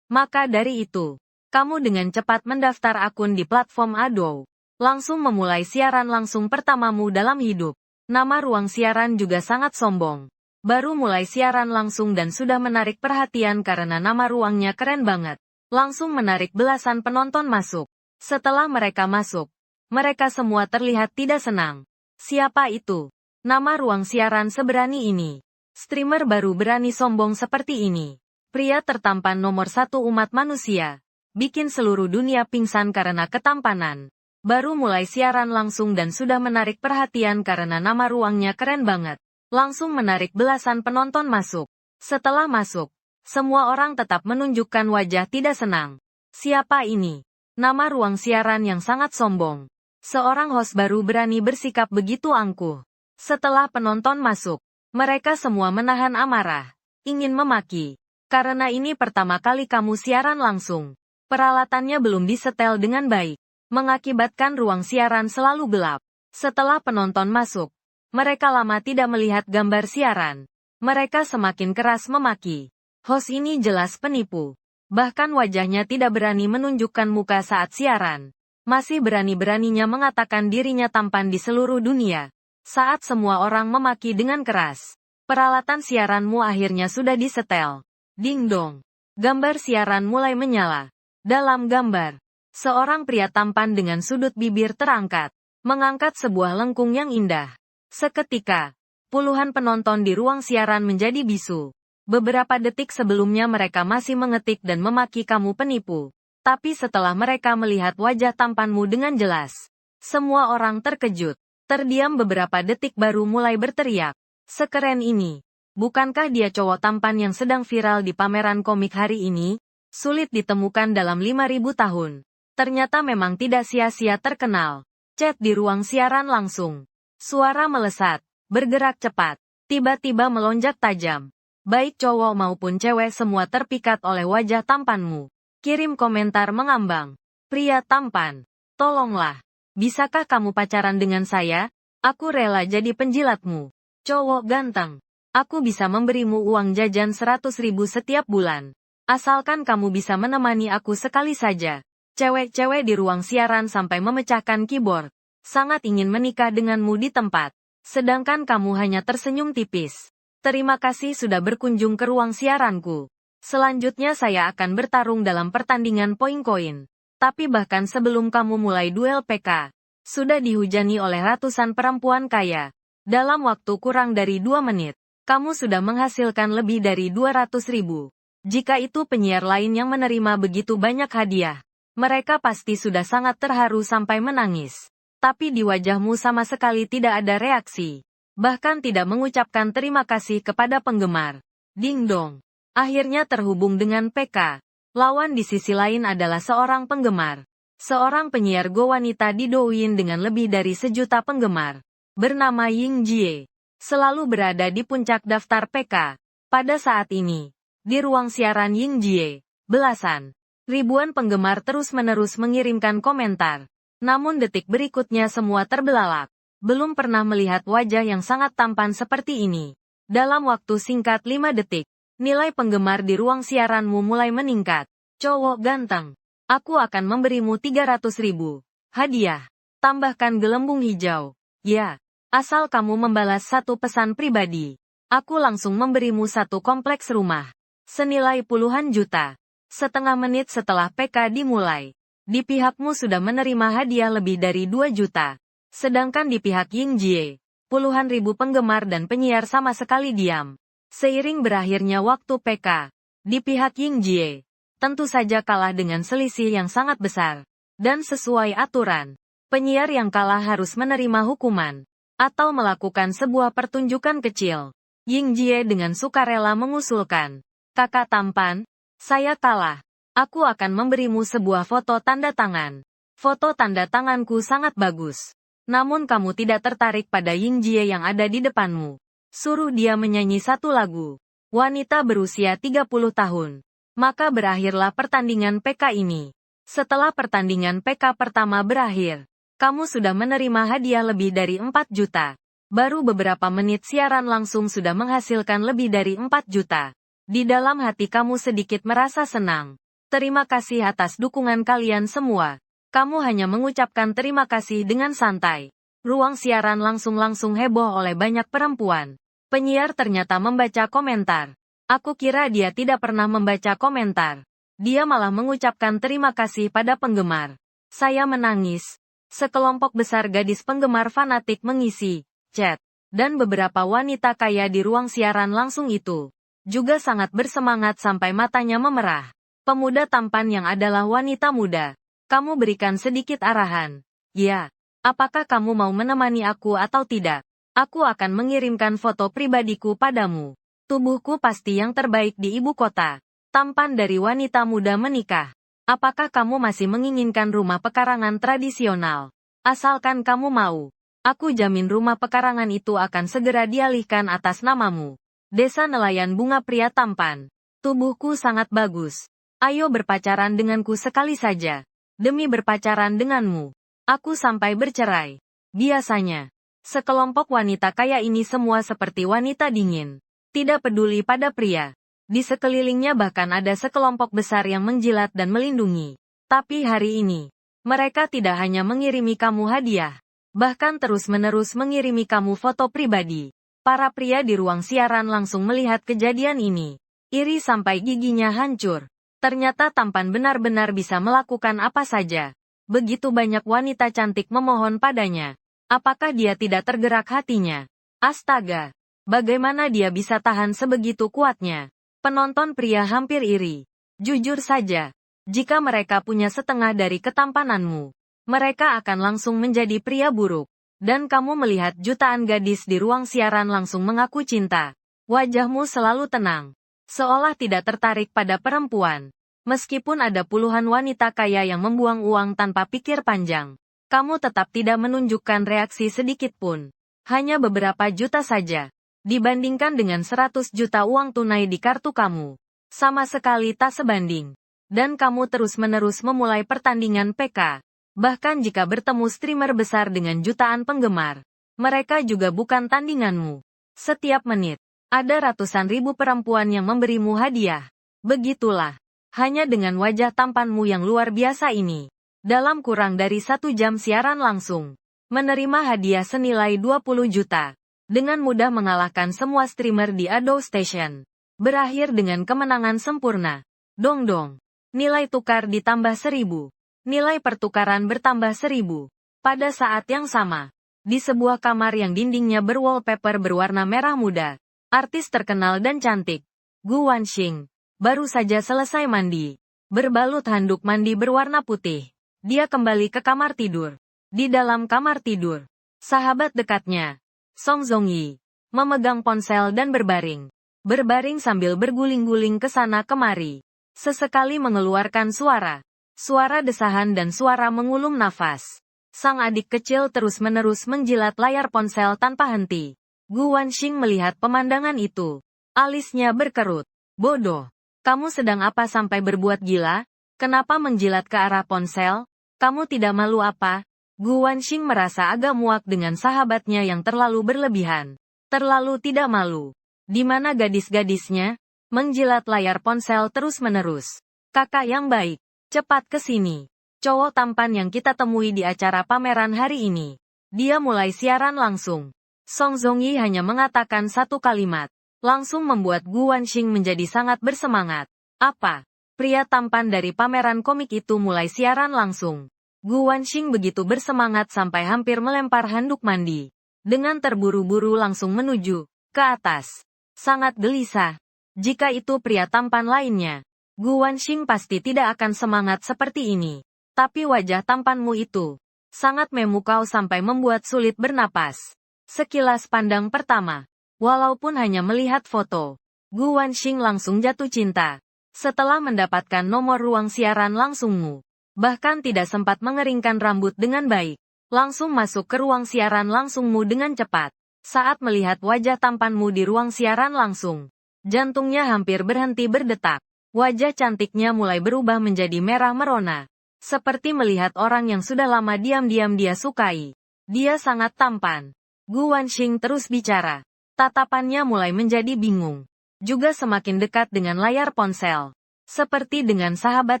Maka dari itu, kamu dengan cepat mendaftar akun di platform Ado. Langsung memulai siaran langsung pertamamu dalam hidup. Nama ruang siaran juga sangat sombong. Baru mulai siaran langsung dan sudah menarik perhatian karena nama ruangnya keren banget. Langsung menarik belasan penonton masuk. Setelah mereka masuk, mereka semua terlihat tidak senang. Siapa itu? Nama ruang siaran seberani ini. Streamer baru berani sombong seperti ini. Pria tertampan nomor 1 umat manusia. Bikin seluruh dunia pingsan karena ketampanan. Baru mulai siaran langsung dan sudah menarik perhatian karena nama ruangnya keren banget. Langsung menarik belasan penonton masuk. Setelah masuk, semua orang tetap menunjukkan wajah tidak senang. Siapa ini? Nama ruang siaran yang sangat sombong. Seorang host baru berani bersikap begitu angkuh. Setelah penonton masuk, mereka semua menahan amarah. Ingin memaki. Karena ini pertama kali kamu siaran langsung. Peralatannya belum disetel dengan baik. Mengakibatkan ruang siaran selalu gelap. Setelah penonton masuk, mereka lama tidak melihat gambar siaran. Mereka semakin keras memaki. Host ini jelas penipu. Bahkan wajahnya tidak berani menunjukkan muka saat siaran. Masih berani-beraninya mengatakan dirinya tampan di seluruh dunia. Saat semua orang memaki dengan keras. Peralatan siaranmu akhirnya sudah disetel. Ding dong. Gambar siaran mulai menyala. Dalam gambar, seorang pria tampan dengan sudut bibir terangkat, mengangkat sebuah lengkung yang indah. Seketika, puluhan penonton di ruang siaran menjadi bisu. Beberapa detik sebelumnya mereka masih mengetik dan memaki kamu penipu. Tapi setelah mereka melihat wajah tampanmu dengan jelas, semua orang terkejut. Terdiam beberapa detik baru mulai berteriak. Sekeren ini. Bukankah dia cowok tampan yang sedang viral di pameran komik hari ini? Sulit ditemukan dalam 5.000 tahun. Ternyata memang tidak sia-sia terkenal. Chat di ruang siaran langsung. Suara melesat, bergerak cepat, tiba-tiba melonjak tajam. Baik cowok maupun cewek semua terpikat oleh wajah tampanmu. Kirim komentar mengambang. Pria tampan. Tolonglah. Bisakah kamu pacaran dengan saya? Aku rela jadi penjilatmu. Cowok ganteng. Aku bisa memberimu uang jajan 100.000 setiap bulan. Asalkan kamu bisa menemani aku sekali saja. Cewek-cewek di ruang siaran sampai memecahkan keyboard. Sangat ingin menikah denganmu di tempat. Sedangkan kamu hanya tersenyum tipis. Terima kasih sudah berkunjung ke ruang siaranku. Selanjutnya saya akan bertarung dalam pertandingan poin koin. Tapi bahkan sebelum kamu mulai duel PK, sudah dihujani oleh ratusan perempuan kaya. Dalam waktu kurang dari 2 menit. Kamu sudah menghasilkan lebih dari 200.000. Jika itu penyiar lain yang menerima begitu banyak hadiah, mereka pasti sudah sangat terharu sampai menangis. Tapi di wajahmu sama sekali tidak ada reaksi. Bahkan tidak mengucapkan terima kasih kepada penggemar. Ding dong. Akhirnya terhubung dengan PK. Lawan di sisi lain adalah seorang penggemar. Seorang penyiar Go wanita di Douyin dengan lebih dari 1 juta penggemar. Bernama Ying Jie. Selalu berada di puncak daftar PK. Pada saat ini, di ruang siaran Ying Jie, belasan, ribuan penggemar terus-menerus mengirimkan komentar. Namun detik berikutnya semua terbelalak. Belum pernah melihat wajah yang sangat tampan seperti ini. Dalam waktu singkat 5 detik, nilai penggemar di ruang siaranmu mulai meningkat. Cowok ganteng. Aku akan memberimu 300.000 hadiah. Tambahkan gelembung hijau. Ya. Asal kamu membalas 1 pesan pribadi, aku langsung memberimu 1 kompleks rumah. Senilai puluhan juta. Setengah menit setelah PK dimulai, di pihakmu sudah menerima hadiah lebih dari 2 juta. Sedangkan di pihak Ying Jie, puluhan ribu penggemar dan penyiar sama sekali diam. Seiring berakhirnya waktu PK, di pihak Ying Jie, tentu saja kalah dengan selisih yang sangat besar. Dan sesuai aturan, penyiar yang kalah harus menerima hukuman. Atau melakukan sebuah pertunjukan kecil. Ying Jie dengan sukarela mengusulkan. Kakak tampan, saya kalah. Aku akan memberimu sebuah foto tanda tangan. Foto tanda tanganku sangat bagus. Namun kamu tidak tertarik pada Ying Jie yang ada di depanmu. Suruh dia menyanyi 1 lagu. Wanita berusia 30 tahun. Maka berakhirlah pertandingan PK ini. Setelah pertandingan PK pertama berakhir, kamu sudah menerima hadiah lebih dari 4 juta. Baru beberapa menit siaran langsung sudah menghasilkan lebih dari 4 juta. Di dalam hati kamu sedikit merasa senang. Terima kasih atas dukungan kalian semua. Kamu hanya mengucapkan terima kasih dengan santai. Ruang siaran langsung heboh oleh banyak perempuan. Penyiar ternyata membaca komentar. Aku kira dia tidak pernah membaca komentar. Dia malah mengucapkan terima kasih pada penggemar. Saya menangis. Sekelompok besar gadis penggemar fanatik mengisi chat, dan beberapa wanita kaya di ruang siaran langsung itu juga sangat bersemangat sampai matanya memerah. Pemuda tampan yang adalah wanita muda. Kamu berikan sedikit arahan. Ya, apakah kamu mau menemani aku atau tidak? Aku akan mengirimkan foto pribadiku padamu. Tubuhku pasti yang terbaik di ibu kota. Tampan dari wanita muda menikah. Apakah kamu masih menginginkan rumah pekarangan tradisional? Asalkan kamu mau. Aku jamin rumah pekarangan itu akan segera dialihkan atas namamu. Desa Nelayan Bunga Pria Tampan. Tubuhku sangat bagus. Ayo berpacaran denganku sekali saja. Demi berpacaran denganmu, aku sampai bercerai. Biasanya, sekelompok wanita kaya ini semua seperti wanita dingin. Tidak peduli pada pria. Di sekelilingnya bahkan ada sekelompok besar yang menjilat dan melindungi. Tapi hari ini, mereka tidak hanya mengirimi kamu hadiah, bahkan terus-menerus mengirimi kamu foto pribadi. Para pria di ruang siaran langsung melihat kejadian ini. Iri sampai giginya hancur. Ternyata tampan benar-benar bisa melakukan apa saja. Begitu banyak wanita cantik memohon padanya. Apakah dia tidak tergerak hatinya? Astaga! Bagaimana dia bisa tahan sebegitu kuatnya? Penonton pria hampir iri. Jujur saja, jika mereka punya setengah dari ketampananmu, mereka akan langsung menjadi pria buruk. Dan kamu melihat jutaan gadis di ruang siaran langsung mengaku cinta. Wajahmu selalu tenang, seolah tidak tertarik pada perempuan. Meskipun ada puluhan wanita kaya yang membuang uang tanpa pikir panjang, kamu tetap tidak menunjukkan reaksi sedikit pun. Hanya beberapa juta saja. Dibandingkan dengan 100 juta uang tunai di kartu kamu. Sama sekali tak sebanding. Dan kamu terus-menerus memulai pertandingan PK. Bahkan jika bertemu streamer besar dengan jutaan penggemar, mereka juga bukan tandinganmu. Setiap menit, ada ratusan ribu perempuan yang memberimu hadiah. Begitulah. Hanya dengan wajah tampanmu yang luar biasa ini. Dalam kurang dari 1 jam siaran langsung. Menerima hadiah senilai 20 juta. Dengan mudah mengalahkan semua streamer di Ado Station. Berakhir dengan kemenangan sempurna. Dong. Nilai tukar ditambah 1000. Nilai pertukaran bertambah 1000. Pada saat yang sama, di sebuah kamar yang dindingnya berwallpaper berwarna merah muda, artis terkenal dan cantik, Gu Wanxing, baru saja selesai mandi. Berbalut handuk mandi berwarna putih, dia kembali ke kamar tidur. Di dalam kamar tidur, sahabat dekatnya, Song Zongyi, memegang ponsel dan berbaring. Berbaring sambil berguling-guling ke sana kemari. Sesekali mengeluarkan suara. Suara desahan dan suara mengulum nafas. Sang adik kecil terus-menerus menjilat layar ponsel tanpa henti. Gu Wanxing melihat pemandangan itu. Alisnya berkerut. Bodoh. Kamu sedang apa sampai berbuat gila? Kenapa menjilat ke arah ponsel? Kamu tidak malu apa? Gu Wanxing merasa agak muak dengan sahabatnya yang terlalu berlebihan. Terlalu tidak malu. Di mana gadis-gadisnya? Menjilat layar ponsel terus-menerus. Kakak yang baik. Cepat ke sini. Cowok tampan yang kita temui di acara pameran hari ini. Dia mulai siaran langsung. Song Zongyi hanya mengatakan satu kalimat. Langsung membuat Gu Wanxing menjadi sangat bersemangat. Apa? Pria tampan dari pameran komik itu mulai siaran langsung. Gu Wanxing begitu bersemangat sampai hampir melempar handuk mandi. Dengan terburu-buru langsung menuju ke atas. Sangat gelisah. Jika itu pria tampan lainnya, Gu Wanxing pasti tidak akan semangat seperti ini. Tapi wajah tampanmu itu sangat memukau sampai membuat sulit bernapas. Sekilas pandang pertama, walaupun hanya melihat foto, Gu Wanxing langsung jatuh cinta. Setelah mendapatkan nomor ruang siaran langsungmu, bahkan tidak sempat mengeringkan rambut dengan baik, langsung masuk ke ruang siaran langsungmu dengan cepat. Saat melihat wajah tampanmu di ruang siaran langsung, jantungnya hampir berhenti berdetak. Wajah cantiknya mulai berubah menjadi merah merona. Seperti melihat orang yang sudah lama diam-diam dia sukai. Dia sangat tampan. Gu Wanxing terus bicara. Tatapannya mulai menjadi bingung. Juga semakin dekat dengan layar ponsel. Seperti dengan sahabat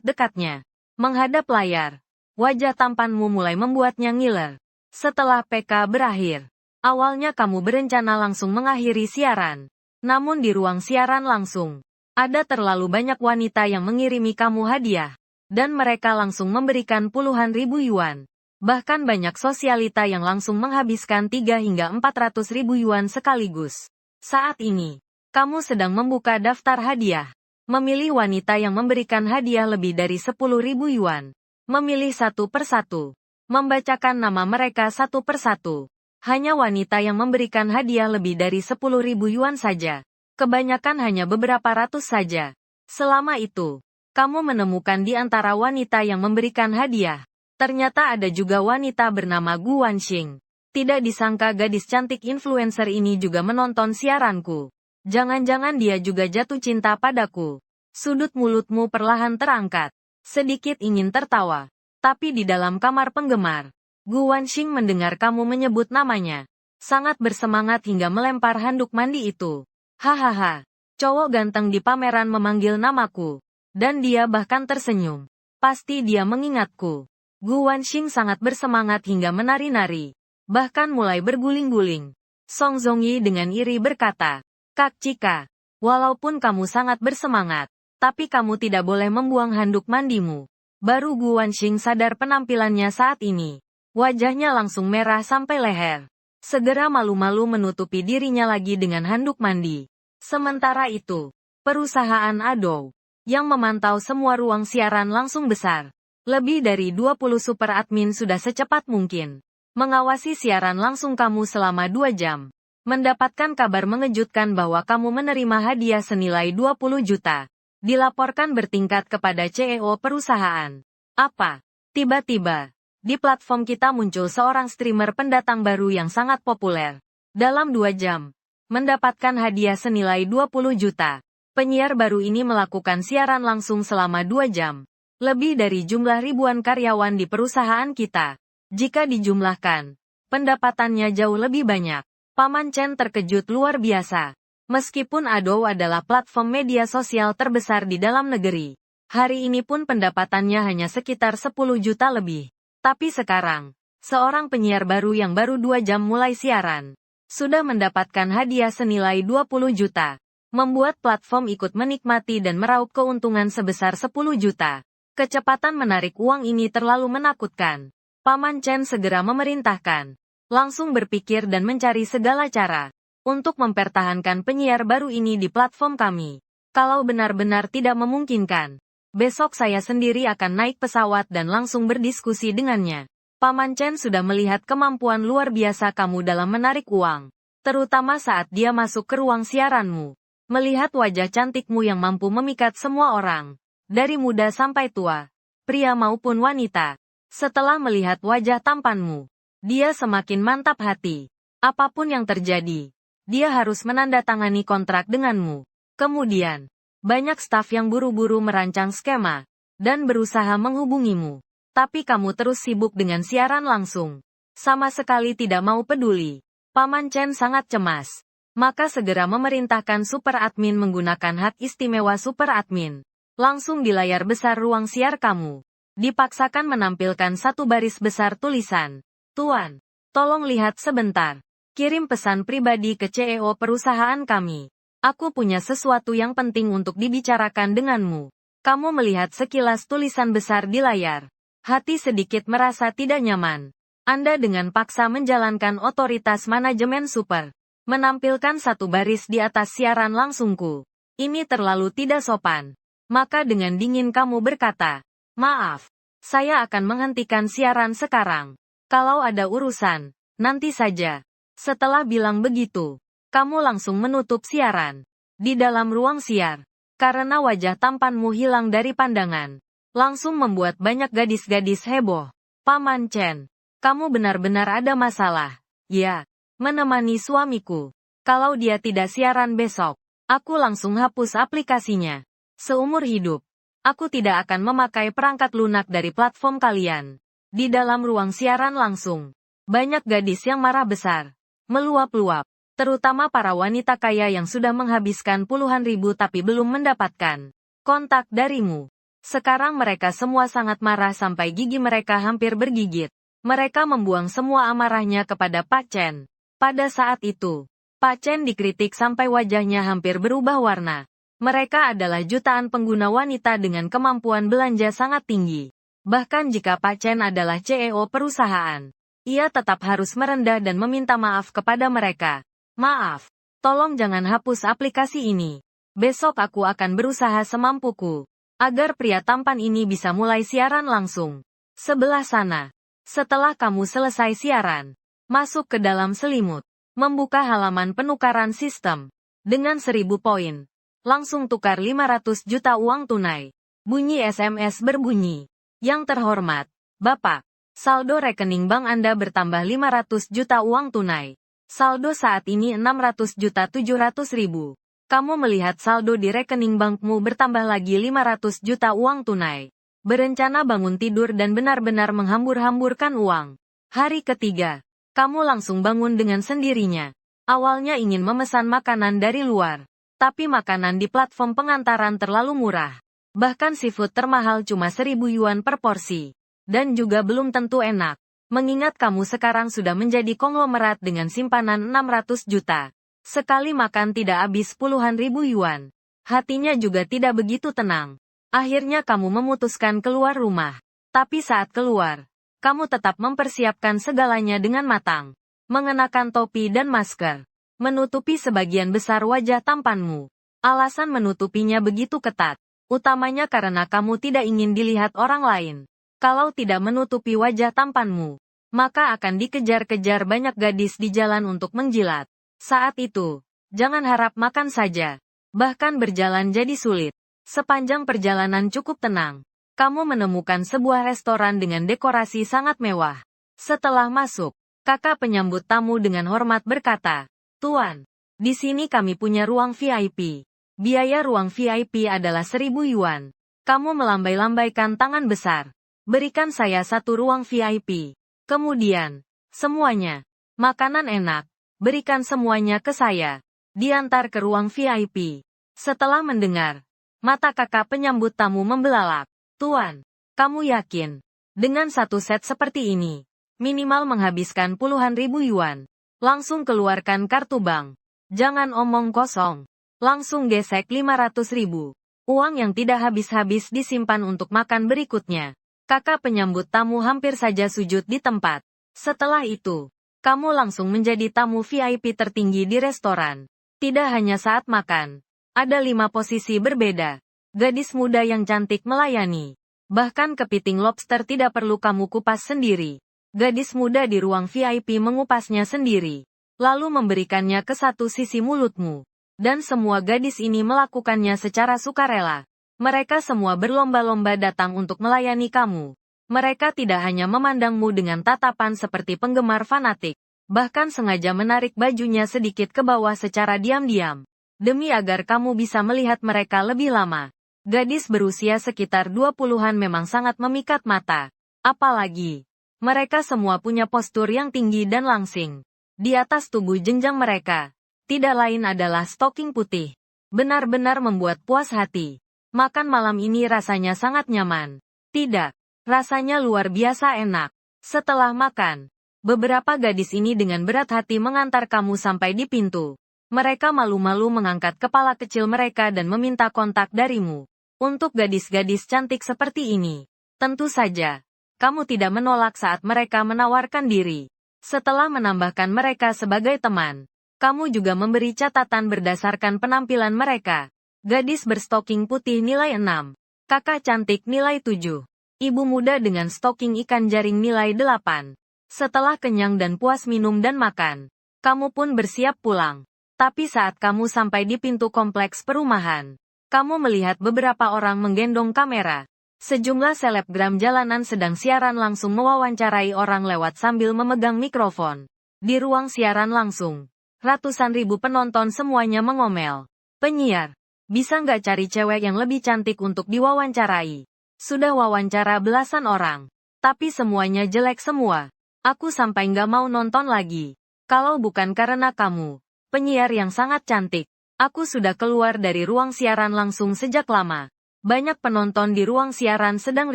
dekatnya. Menghadap layar. Wajah tampanmu mulai membuatnya ngiler. Setelah PK berakhir. Awalnya kamu berencana langsung mengakhiri siaran. Namun di ruang siaran langsung, ada terlalu banyak wanita yang mengirimi kamu hadiah. Dan mereka langsung memberikan puluhan ribu yuan. Bahkan banyak sosialita yang langsung menghabiskan 3 hingga 400 ribu yuan sekaligus. Saat ini, kamu sedang membuka daftar hadiah. Memilih wanita yang memberikan hadiah lebih dari 10 ribu yuan. Memilih satu persatu. Membacakan nama mereka satu persatu. Hanya wanita yang memberikan hadiah lebih dari 10 ribu yuan saja. Kebanyakan hanya beberapa ratus saja. Selama itu, kamu menemukan di antara wanita yang memberikan hadiah. Ternyata ada juga wanita bernama Gu Wanxing. Tidak disangka gadis cantik influencer ini juga menonton siaranku. Jangan-jangan dia juga jatuh cinta padaku. Sudut mulutmu perlahan terangkat. Sedikit ingin tertawa. Tapi di dalam kamar penggemar, Gu Wanxing mendengar kamu menyebut namanya. Sangat bersemangat hingga melempar handuk mandi itu. Hahaha, cowok ganteng di pameran memanggil namaku. Dan dia bahkan tersenyum. Pasti dia mengingatku. Gu Wanxing sangat bersemangat hingga menari-nari. Bahkan mulai berguling-guling. Song Zongyi dengan iri berkata, Kak Cika, walaupun kamu sangat bersemangat, tapi kamu tidak boleh membuang handuk mandimu. Baru Gu Wanxing sadar penampilannya saat ini. Wajahnya langsung merah sampai leher. Segera malu-malu menutupi dirinya lagi dengan handuk mandi. Sementara itu, perusahaan Ado, yang memantau semua ruang siaran langsung besar. Lebih dari 20 super admin sudah secepat mungkin mengawasi siaran langsung kamu selama 2 jam. Mendapatkan kabar mengejutkan bahwa kamu menerima hadiah senilai 20 juta. Dilaporkan bertingkat kepada CEO perusahaan. Apa? Tiba-tiba, di platform kita muncul seorang streamer pendatang baru yang sangat populer. Dalam 2 jam, mendapatkan hadiah senilai 20 juta. Penyiar baru ini melakukan siaran langsung selama 2 jam. Lebih dari jumlah ribuan karyawan di perusahaan kita. Jika dijumlahkan, pendapatannya jauh lebih banyak. Paman Chen terkejut luar biasa. Meskipun Adou adalah platform media sosial terbesar di dalam negeri, hari ini pun pendapatannya hanya sekitar 10 juta lebih. Tapi sekarang, seorang penyiar baru yang baru 2 jam mulai siaran, sudah mendapatkan hadiah senilai 20 juta. Membuat platform ikut menikmati dan meraup keuntungan sebesar 10 juta. Kecepatan menarik uang ini terlalu menakutkan. Paman Chen segera memerintahkan. Langsung berpikir dan mencari segala cara untuk mempertahankan penyiar baru ini di platform kami. Kalau benar-benar tidak memungkinkan, besok saya sendiri akan naik pesawat dan langsung berdiskusi dengannya. Paman Chen sudah melihat kemampuan luar biasa kamu dalam menarik uang, terutama saat dia masuk ke ruang siaranmu. Melihat wajah cantikmu yang mampu memikat semua orang, dari muda sampai tua, pria maupun wanita. Setelah melihat wajah tampanmu, dia semakin mantap hati. Apapun yang terjadi, dia harus menandatangani kontrak denganmu. Kemudian, banyak staf yang buru-buru merancang skema dan berusaha menghubungimu. Tapi kamu terus sibuk dengan siaran langsung. Sama sekali tidak mau peduli. Paman Chen sangat cemas. Maka segera memerintahkan super admin menggunakan hak istimewa super admin. Langsung di layar besar ruang siar kamu, dipaksakan menampilkan satu baris besar tulisan. Tuan, tolong lihat sebentar. Kirim pesan pribadi ke CEO perusahaan kami. Aku punya sesuatu yang penting untuk dibicarakan denganmu. Kamu melihat sekilas tulisan besar di layar. Hati sedikit merasa tidak nyaman. Anda dengan paksa menjalankan otoritas manajemen super. Menampilkan satu baris di atas siaran langsungku. Ini terlalu tidak sopan. Maka dengan dingin kamu berkata, maaf, saya akan menghentikan siaran sekarang. Kalau ada urusan, nanti saja. Setelah bilang begitu, kamu langsung menutup siaran. Di dalam ruang siar, karena wajah tampanmu hilang dari pandangan, langsung membuat banyak gadis-gadis heboh. Paman Chen, kamu benar-benar ada masalah. Ya, menemani suamiku. Kalau dia tidak siaran besok, aku langsung hapus aplikasinya. Seumur hidup, aku tidak akan memakai perangkat lunak dari platform kalian. Di dalam ruang siaran langsung, banyak gadis yang marah besar, meluap-luap, terutama para wanita kaya yang sudah menghabiskan puluhan ribu tapi belum mendapatkan kontak darimu. Sekarang mereka semua sangat marah sampai gigi mereka hampir bergigit. Mereka membuang semua amarahnya kepada Pak Chen. Pada saat itu, Pak Chen dikritik sampai wajahnya hampir berubah warna. Mereka adalah jutaan pengguna wanita dengan kemampuan belanja sangat tinggi. Bahkan jika Pak Chen adalah CEO perusahaan, ia tetap harus merendah dan meminta maaf kepada mereka. Maaf, tolong jangan hapus aplikasi ini. Besok aku akan berusaha semampuku, agar pria tampan ini bisa mulai siaran langsung. Sebelah sana. Setelah kamu selesai siaran, masuk ke dalam selimut, membuka halaman penukaran sistem. Dengan 1000 poin, langsung tukar 500 juta uang tunai. Bunyi SMS berbunyi. Yang terhormat, Bapak, saldo rekening bank Anda bertambah 500 juta uang tunai. Saldo saat ini 600 juta 700 ribu. Kamu melihat saldo di rekening bankmu bertambah lagi 500 juta uang tunai. Berencana bangun tidur dan benar-benar menghambur-hamburkan uang. Hari ketiga, kamu langsung bangun dengan sendirinya. Awalnya ingin memesan makanan dari luar, tapi makanan di platform pengantaran terlalu murah. Bahkan seafood termahal cuma 1000 yuan per porsi. Dan juga belum tentu enak. Mengingat kamu sekarang sudah menjadi konglomerat dengan simpanan 600 juta. Sekali makan tidak habis puluhan ribu yuan. Hatinya juga tidak begitu tenang. Akhirnya kamu memutuskan keluar rumah. Tapi saat keluar, kamu tetap mempersiapkan segalanya dengan matang. Mengenakan topi dan masker. Menutupi sebagian besar wajah tampanmu. Alasan menutupinya begitu ketat. Utamanya karena kamu tidak ingin dilihat orang lain. Kalau tidak menutupi wajah tampanmu, maka akan dikejar-kejar banyak gadis di jalan untuk menjilat. Saat itu, jangan harap makan saja. Bahkan berjalan jadi sulit. Sepanjang perjalanan cukup tenang. Kamu menemukan sebuah restoran dengan dekorasi sangat mewah. Setelah masuk, kakak penyambut tamu dengan hormat berkata, "Tuan, di sini kami punya ruang VIP. Biaya ruang VIP adalah 1.000 yuan. Kamu melambai-lambaikan tangan besar. Berikan saya satu ruang VIP. Kemudian, semuanya. Makanan enak. Berikan semuanya ke saya. Diantar ke ruang VIP." Setelah mendengar, mata kakak penyambut tamu membelalak. "Tuan, kamu yakin? Dengan satu set seperti ini, minimal menghabiskan puluhan ribu yuan. Langsung keluarkan kartu bank. Jangan omong kosong. Langsung gesek 500 ribu. Uang yang tidak habis-habis disimpan untuk makan berikutnya." Kakak penyambut tamu hampir saja sujud di tempat. "Setelah itu, kamu langsung menjadi tamu VIP tertinggi di restoran. Tidak hanya saat makan. Ada 5 posisi berbeda. Gadis muda yang cantik melayani. Bahkan kepiting lobster tidak perlu kamu kupas sendiri. Gadis muda di ruang VIP mengupasnya sendiri. Lalu memberikannya ke satu sisi mulutmu. Dan semua gadis ini melakukannya secara sukarela. Mereka semua berlomba-lomba datang untuk melayani kamu. Mereka tidak hanya memandangmu dengan tatapan seperti penggemar fanatik. Bahkan sengaja menarik bajunya sedikit ke bawah secara diam-diam. Demi agar kamu bisa melihat mereka lebih lama. Gadis berusia sekitar 20-an memang sangat memikat mata. Apalagi, mereka semua punya postur yang tinggi dan langsing. Di atas tubuh jenjang mereka, tidak lain adalah stoking putih. Benar-benar membuat puas hati. Makan malam ini rasanya sangat nyaman. Tidak, rasanya luar biasa enak. Setelah makan, beberapa gadis ini dengan berat hati mengantar kamu sampai di pintu. Mereka malu-malu mengangkat kepala kecil mereka dan meminta kontak darimu. Untuk gadis-gadis cantik seperti ini, tentu saja, kamu tidak menolak saat mereka menawarkan diri. Setelah menambahkan mereka sebagai teman, kamu juga memberi catatan berdasarkan penampilan mereka. Gadis berstoking putih nilai 6. Kakak cantik nilai 7. Ibu muda dengan stoking ikan jaring nilai 8. Setelah kenyang dan puas minum dan makan, kamu pun bersiap pulang. Tapi saat kamu sampai di pintu kompleks perumahan, kamu melihat beberapa orang menggendong kamera. Sejumlah selebgram jalanan sedang siaran langsung mewawancarai orang lewat sambil memegang mikrofon. Di ruang siaran langsung, ratusan ribu penonton semuanya mengomel. "Penyiar, bisa nggak cari cewek yang lebih cantik untuk diwawancarai?" Sudah wawancara belasan orang, tapi semuanya jelek semua. Aku sampai nggak mau nonton lagi. Kalau bukan karena kamu, penyiar yang sangat cantik, aku sudah keluar dari ruang siaran langsung sejak lama. Banyak penonton di ruang siaran sedang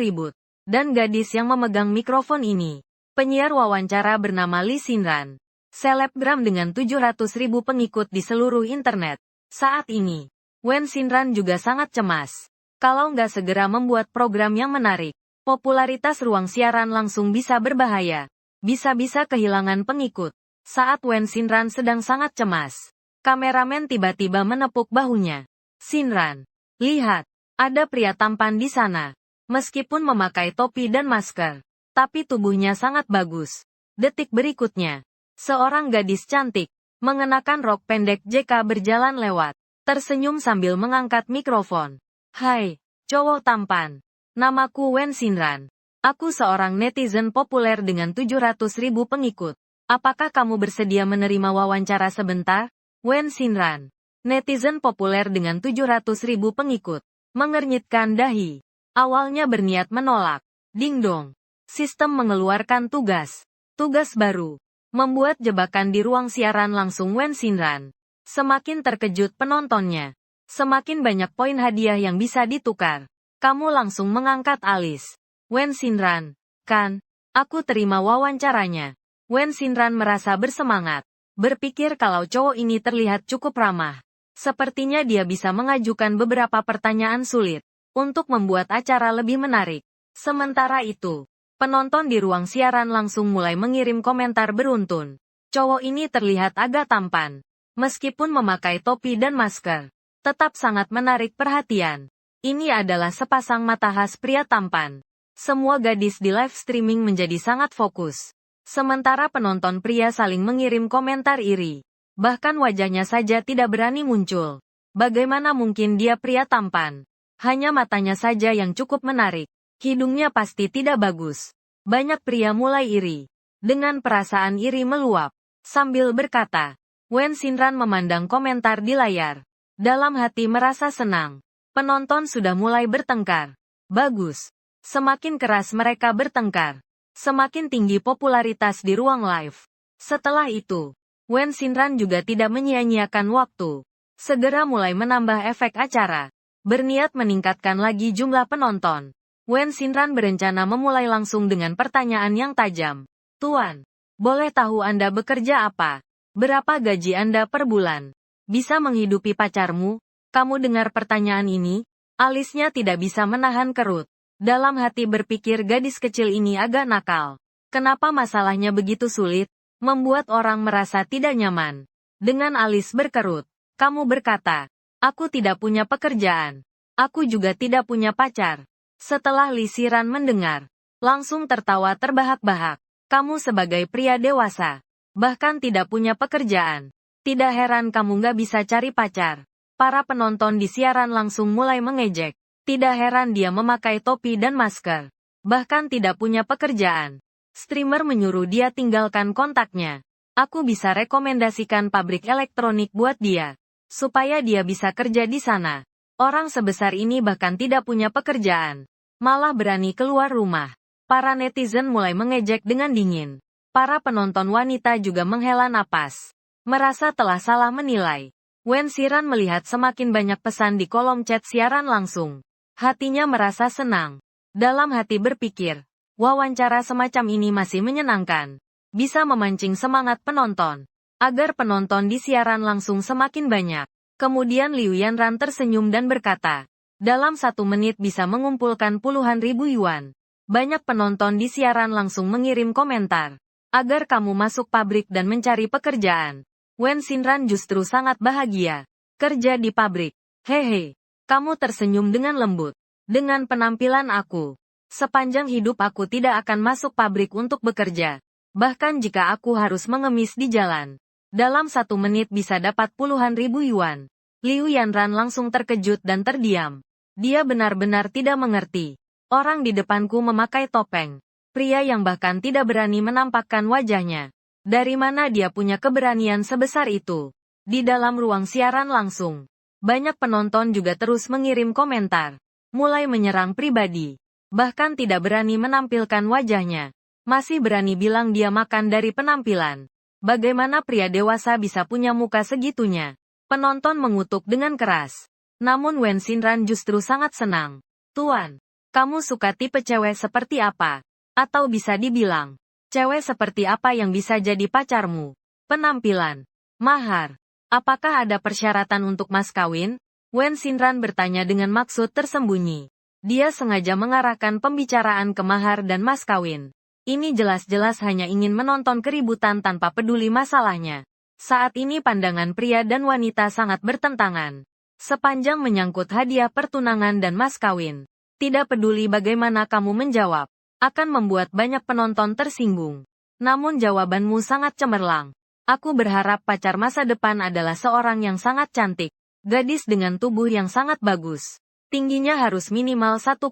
ribut. Dan gadis yang memegang mikrofon ini, penyiar wawancara bernama Lee Xinran. Selebgram dengan 700 ribu pengikut di seluruh internet. Saat ini, Wen Xinran juga sangat cemas. Kalau nggak segera membuat program yang menarik, popularitas ruang siaran langsung bisa berbahaya. Bisa-bisa kehilangan pengikut. Saat Wen Xinran sedang sangat cemas, kameramen tiba-tiba menepuk bahunya. "Xinran, lihat, ada pria tampan di sana. Meskipun memakai topi dan masker, tapi tubuhnya sangat bagus." Detik berikutnya, seorang gadis cantik, mengenakan rok pendek JK berjalan lewat, tersenyum sambil mengangkat mikrofon. "Hai, cowok tampan. Namaku Wen Xinran. Aku seorang netizen populer dengan 700 ribu pengikut. Apakah kamu bersedia menerima wawancara sebentar?" Wen Xinran, netizen populer dengan 700 ribu pengikut, mengernyitkan dahi. Awalnya berniat menolak. Ding dong. Sistem mengeluarkan tugas. Tugas baru. Membuat jebakan di ruang siaran langsung Wen Xinran. Semakin terkejut penontonnya. Semakin banyak poin hadiah yang bisa ditukar. Kamu langsung mengangkat alis. "Wen Xinran, kan? Aku terima wawancaranya." Wen Xinran merasa bersemangat. Berpikir kalau cowok ini terlihat cukup ramah. Sepertinya dia bisa mengajukan beberapa pertanyaan sulit untuk membuat acara lebih menarik. Sementara itu, penonton di ruang siaran langsung mulai mengirim komentar beruntun. Cowok ini terlihat agak tampan. Meskipun memakai topi dan masker, tetap sangat menarik perhatian. Ini adalah sepasang mata khas pria tampan. Semua gadis di live streaming menjadi sangat fokus. Sementara penonton pria saling mengirim komentar iri. Bahkan wajahnya saja tidak berani muncul. Bagaimana mungkin dia pria tampan? Hanya matanya saja yang cukup menarik. Hidungnya pasti tidak bagus. Banyak pria mulai iri. Dengan perasaan iri meluap. Sambil berkata, Wen Xinran memandang komentar di layar. Dalam hati merasa senang. Penonton sudah mulai bertengkar. Bagus. Semakin keras mereka bertengkar, semakin tinggi popularitas di ruang live. Setelah itu, Wen Xinran juga tidak menyia-nyiakan waktu. Segera mulai menambah efek acara. Berniat meningkatkan lagi jumlah penonton. Wen Xinran berencana memulai langsung dengan pertanyaan yang tajam. Tuan, boleh tahu Anda bekerja apa? Berapa gaji Anda per bulan? Bisa menghidupi pacarmu? Kamu dengar pertanyaan ini? Alisnya tidak bisa menahan kerut. Dalam hati berpikir gadis kecil ini agak nakal. Kenapa masalahnya begitu sulit? Membuat orang merasa tidak nyaman. Dengan alis berkerut, kamu berkata, aku tidak punya pekerjaan. Aku juga tidak punya pacar. Setelah Li Xiran mendengar, langsung tertawa terbahak-bahak. Kamu sebagai pria dewasa, bahkan tidak punya pekerjaan. Tidak heran kamu nggak bisa cari pacar. Para penonton di siaran langsung mulai mengejek. Tidak heran dia memakai topi dan masker. Bahkan tidak punya pekerjaan. Streamer menyuruh dia tinggalkan kontaknya. Aku bisa rekomendasikan pabrik elektronik buat dia. Supaya dia bisa kerja di sana. Orang sebesar ini bahkan tidak punya pekerjaan. Malah berani keluar rumah. Para netizen mulai mengejek dengan dingin. Para penonton wanita juga menghela napas. Merasa telah salah menilai. Wen Xinran melihat semakin banyak pesan di kolom chat siaran langsung. Hatinya merasa senang. Dalam hati berpikir, wawancara semacam ini masih menyenangkan. Bisa memancing semangat penonton. Agar penonton di siaran langsung semakin banyak. Kemudian Liu Yanran tersenyum dan berkata, dalam 1 menit bisa mengumpulkan puluhan ribu yuan. Banyak penonton di siaran langsung mengirim komentar. Agar kamu masuk pabrik dan mencari pekerjaan. Wen Xinran justru sangat bahagia. Kerja di pabrik. Hehe. Kamu tersenyum dengan lembut. Dengan penampilan aku. Sepanjang hidup aku tidak akan masuk pabrik untuk bekerja. Bahkan jika aku harus mengemis di jalan. Dalam 1 menit bisa dapat puluhan ribu yuan. Liu Yanran langsung terkejut dan terdiam. Dia benar-benar tidak mengerti. Orang di depanku memakai topeng. Pria yang bahkan tidak berani menampakkan wajahnya. Dari mana dia punya keberanian sebesar itu? Di dalam ruang siaran langsung. Banyak penonton juga terus mengirim komentar. Mulai menyerang pribadi. Bahkan tidak berani menampilkan wajahnya. Masih berani bilang dia makan dari penampilan. Bagaimana pria dewasa bisa punya muka segitunya? Penonton mengutuk dengan keras. Namun Wen Xinran justru sangat senang. Tuan, kamu suka tipe cewek seperti apa? Atau bisa dibilang, cewek seperti apa yang bisa jadi pacarmu? Penampilan. Mahar. Apakah ada persyaratan untuk mas kawin? Wen Xinran bertanya dengan maksud tersembunyi. Dia sengaja mengarahkan pembicaraan ke mahar dan mas kawin. Ini jelas-jelas hanya ingin menonton keributan tanpa peduli masalahnya. Saat ini pandangan pria dan wanita sangat bertentangan. Sepanjang menyangkut hadiah pertunangan dan mas kawin. Tidak peduli bagaimana kamu menjawab. Akan membuat banyak penonton tersinggung. Namun jawabanmu sangat cemerlang. Aku berharap pacar masa depan adalah seorang yang sangat cantik. Gadis dengan tubuh yang sangat bagus. Tingginya harus minimal 1,7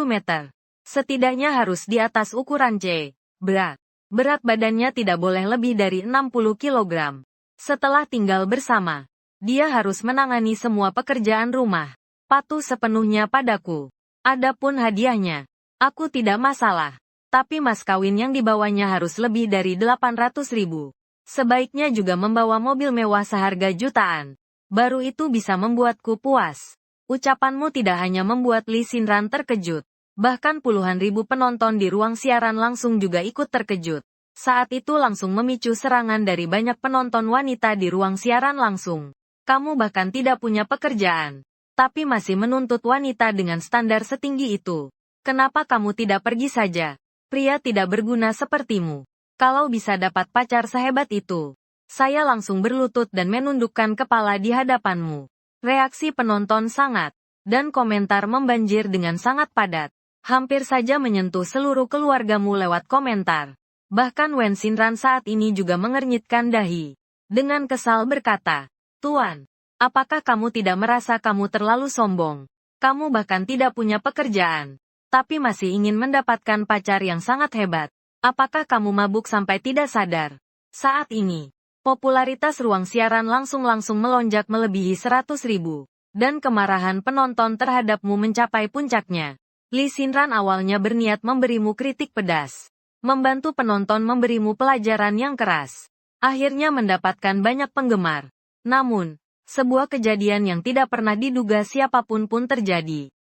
meter. Setidaknya harus di atas ukuran C. Berat badannya tidak boleh lebih dari 60 kg. Setelah tinggal bersama, dia harus menangani semua pekerjaan rumah. Patuh sepenuhnya padaku. Adapun hadiahnya, aku tidak masalah. Tapi mas kawin yang dibawanya harus lebih dari 800.000. Sebaiknya juga membawa mobil mewah seharga jutaan. Baru itu bisa membuatku puas. Ucapanmu tidak hanya membuat Li Xinran terkejut. Bahkan puluhan ribu penonton di ruang siaran langsung juga ikut terkejut. Saat itu langsung memicu serangan dari banyak penonton wanita di ruang siaran langsung. Kamu bahkan tidak punya pekerjaan. Tapi masih menuntut wanita dengan standar setinggi itu. Kenapa kamu tidak pergi saja? Pria tidak berguna sepertimu. Kalau bisa dapat pacar sehebat itu, saya langsung berlutut dan menundukkan kepala di hadapanmu. Reaksi penonton sangat, dan komentar membanjir dengan sangat padat. Hampir saja menyentuh seluruh keluargamu lewat komentar. Bahkan Wen Xinran saat ini juga mengernyitkan dahi. dengan kesal berkata, "Tuan, apakah kamu tidak merasa kamu terlalu sombong? Kamu bahkan tidak punya pekerjaan, tapi masih ingin mendapatkan pacar yang sangat hebat. Apakah kamu mabuk sampai tidak sadar?" Saat ini, popularitas ruang siaran langsung melonjak melebihi 100.000, dan kemarahan penonton terhadapmu mencapai puncaknya. Lee Xinran awalnya berniat memberimu kritik pedas, membantu penonton memberimu pelajaran yang keras. Akhirnya mendapatkan banyak penggemar. Namun, sebuah kejadian yang tidak pernah diduga siapapun pun terjadi.